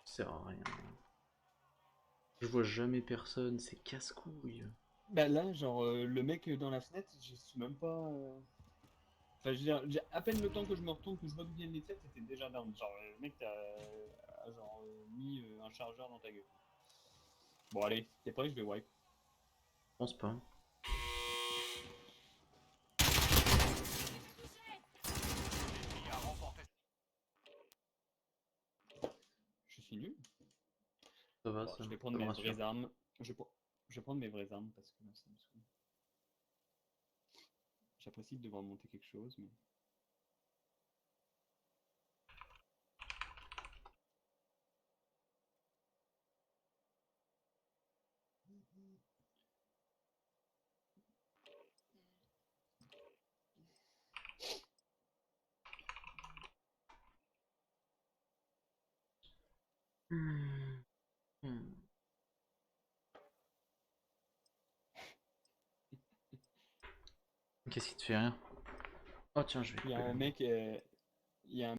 [SPEAKER 2] Ça sert à rien. Je vois jamais personne, c'est casse-couille.
[SPEAKER 1] Bah là, genre, le mec dans la fenêtre, je suis même pas. Enfin, je veux dire, j'ai à peine le temps que je me retourne, que je vois d'où viennent les têtes, c'était déjà down. Genre, le mec a genre mis un chargeur dans ta gueule. Bon, allez, t'es prêt, je vais wipe.
[SPEAKER 2] Je pense pas.
[SPEAKER 3] L'ennemi a remporté.
[SPEAKER 1] Je suis nul.
[SPEAKER 2] Ça va,
[SPEAKER 1] Bon,
[SPEAKER 2] ça.
[SPEAKER 1] je vais prendre
[SPEAKER 2] ça me
[SPEAKER 1] mes
[SPEAKER 2] rassure.
[SPEAKER 1] vraies armes. Je vais prendre mes vraies armes parce que là, ça me saoule. J'apprécie de devoir monter quelque chose, mais.
[SPEAKER 2] Hmm. Qu'est-ce qui te fait rire? Oh tiens, je vais
[SPEAKER 1] Il y a
[SPEAKER 2] couper
[SPEAKER 1] un
[SPEAKER 2] le-
[SPEAKER 1] mec, il y a un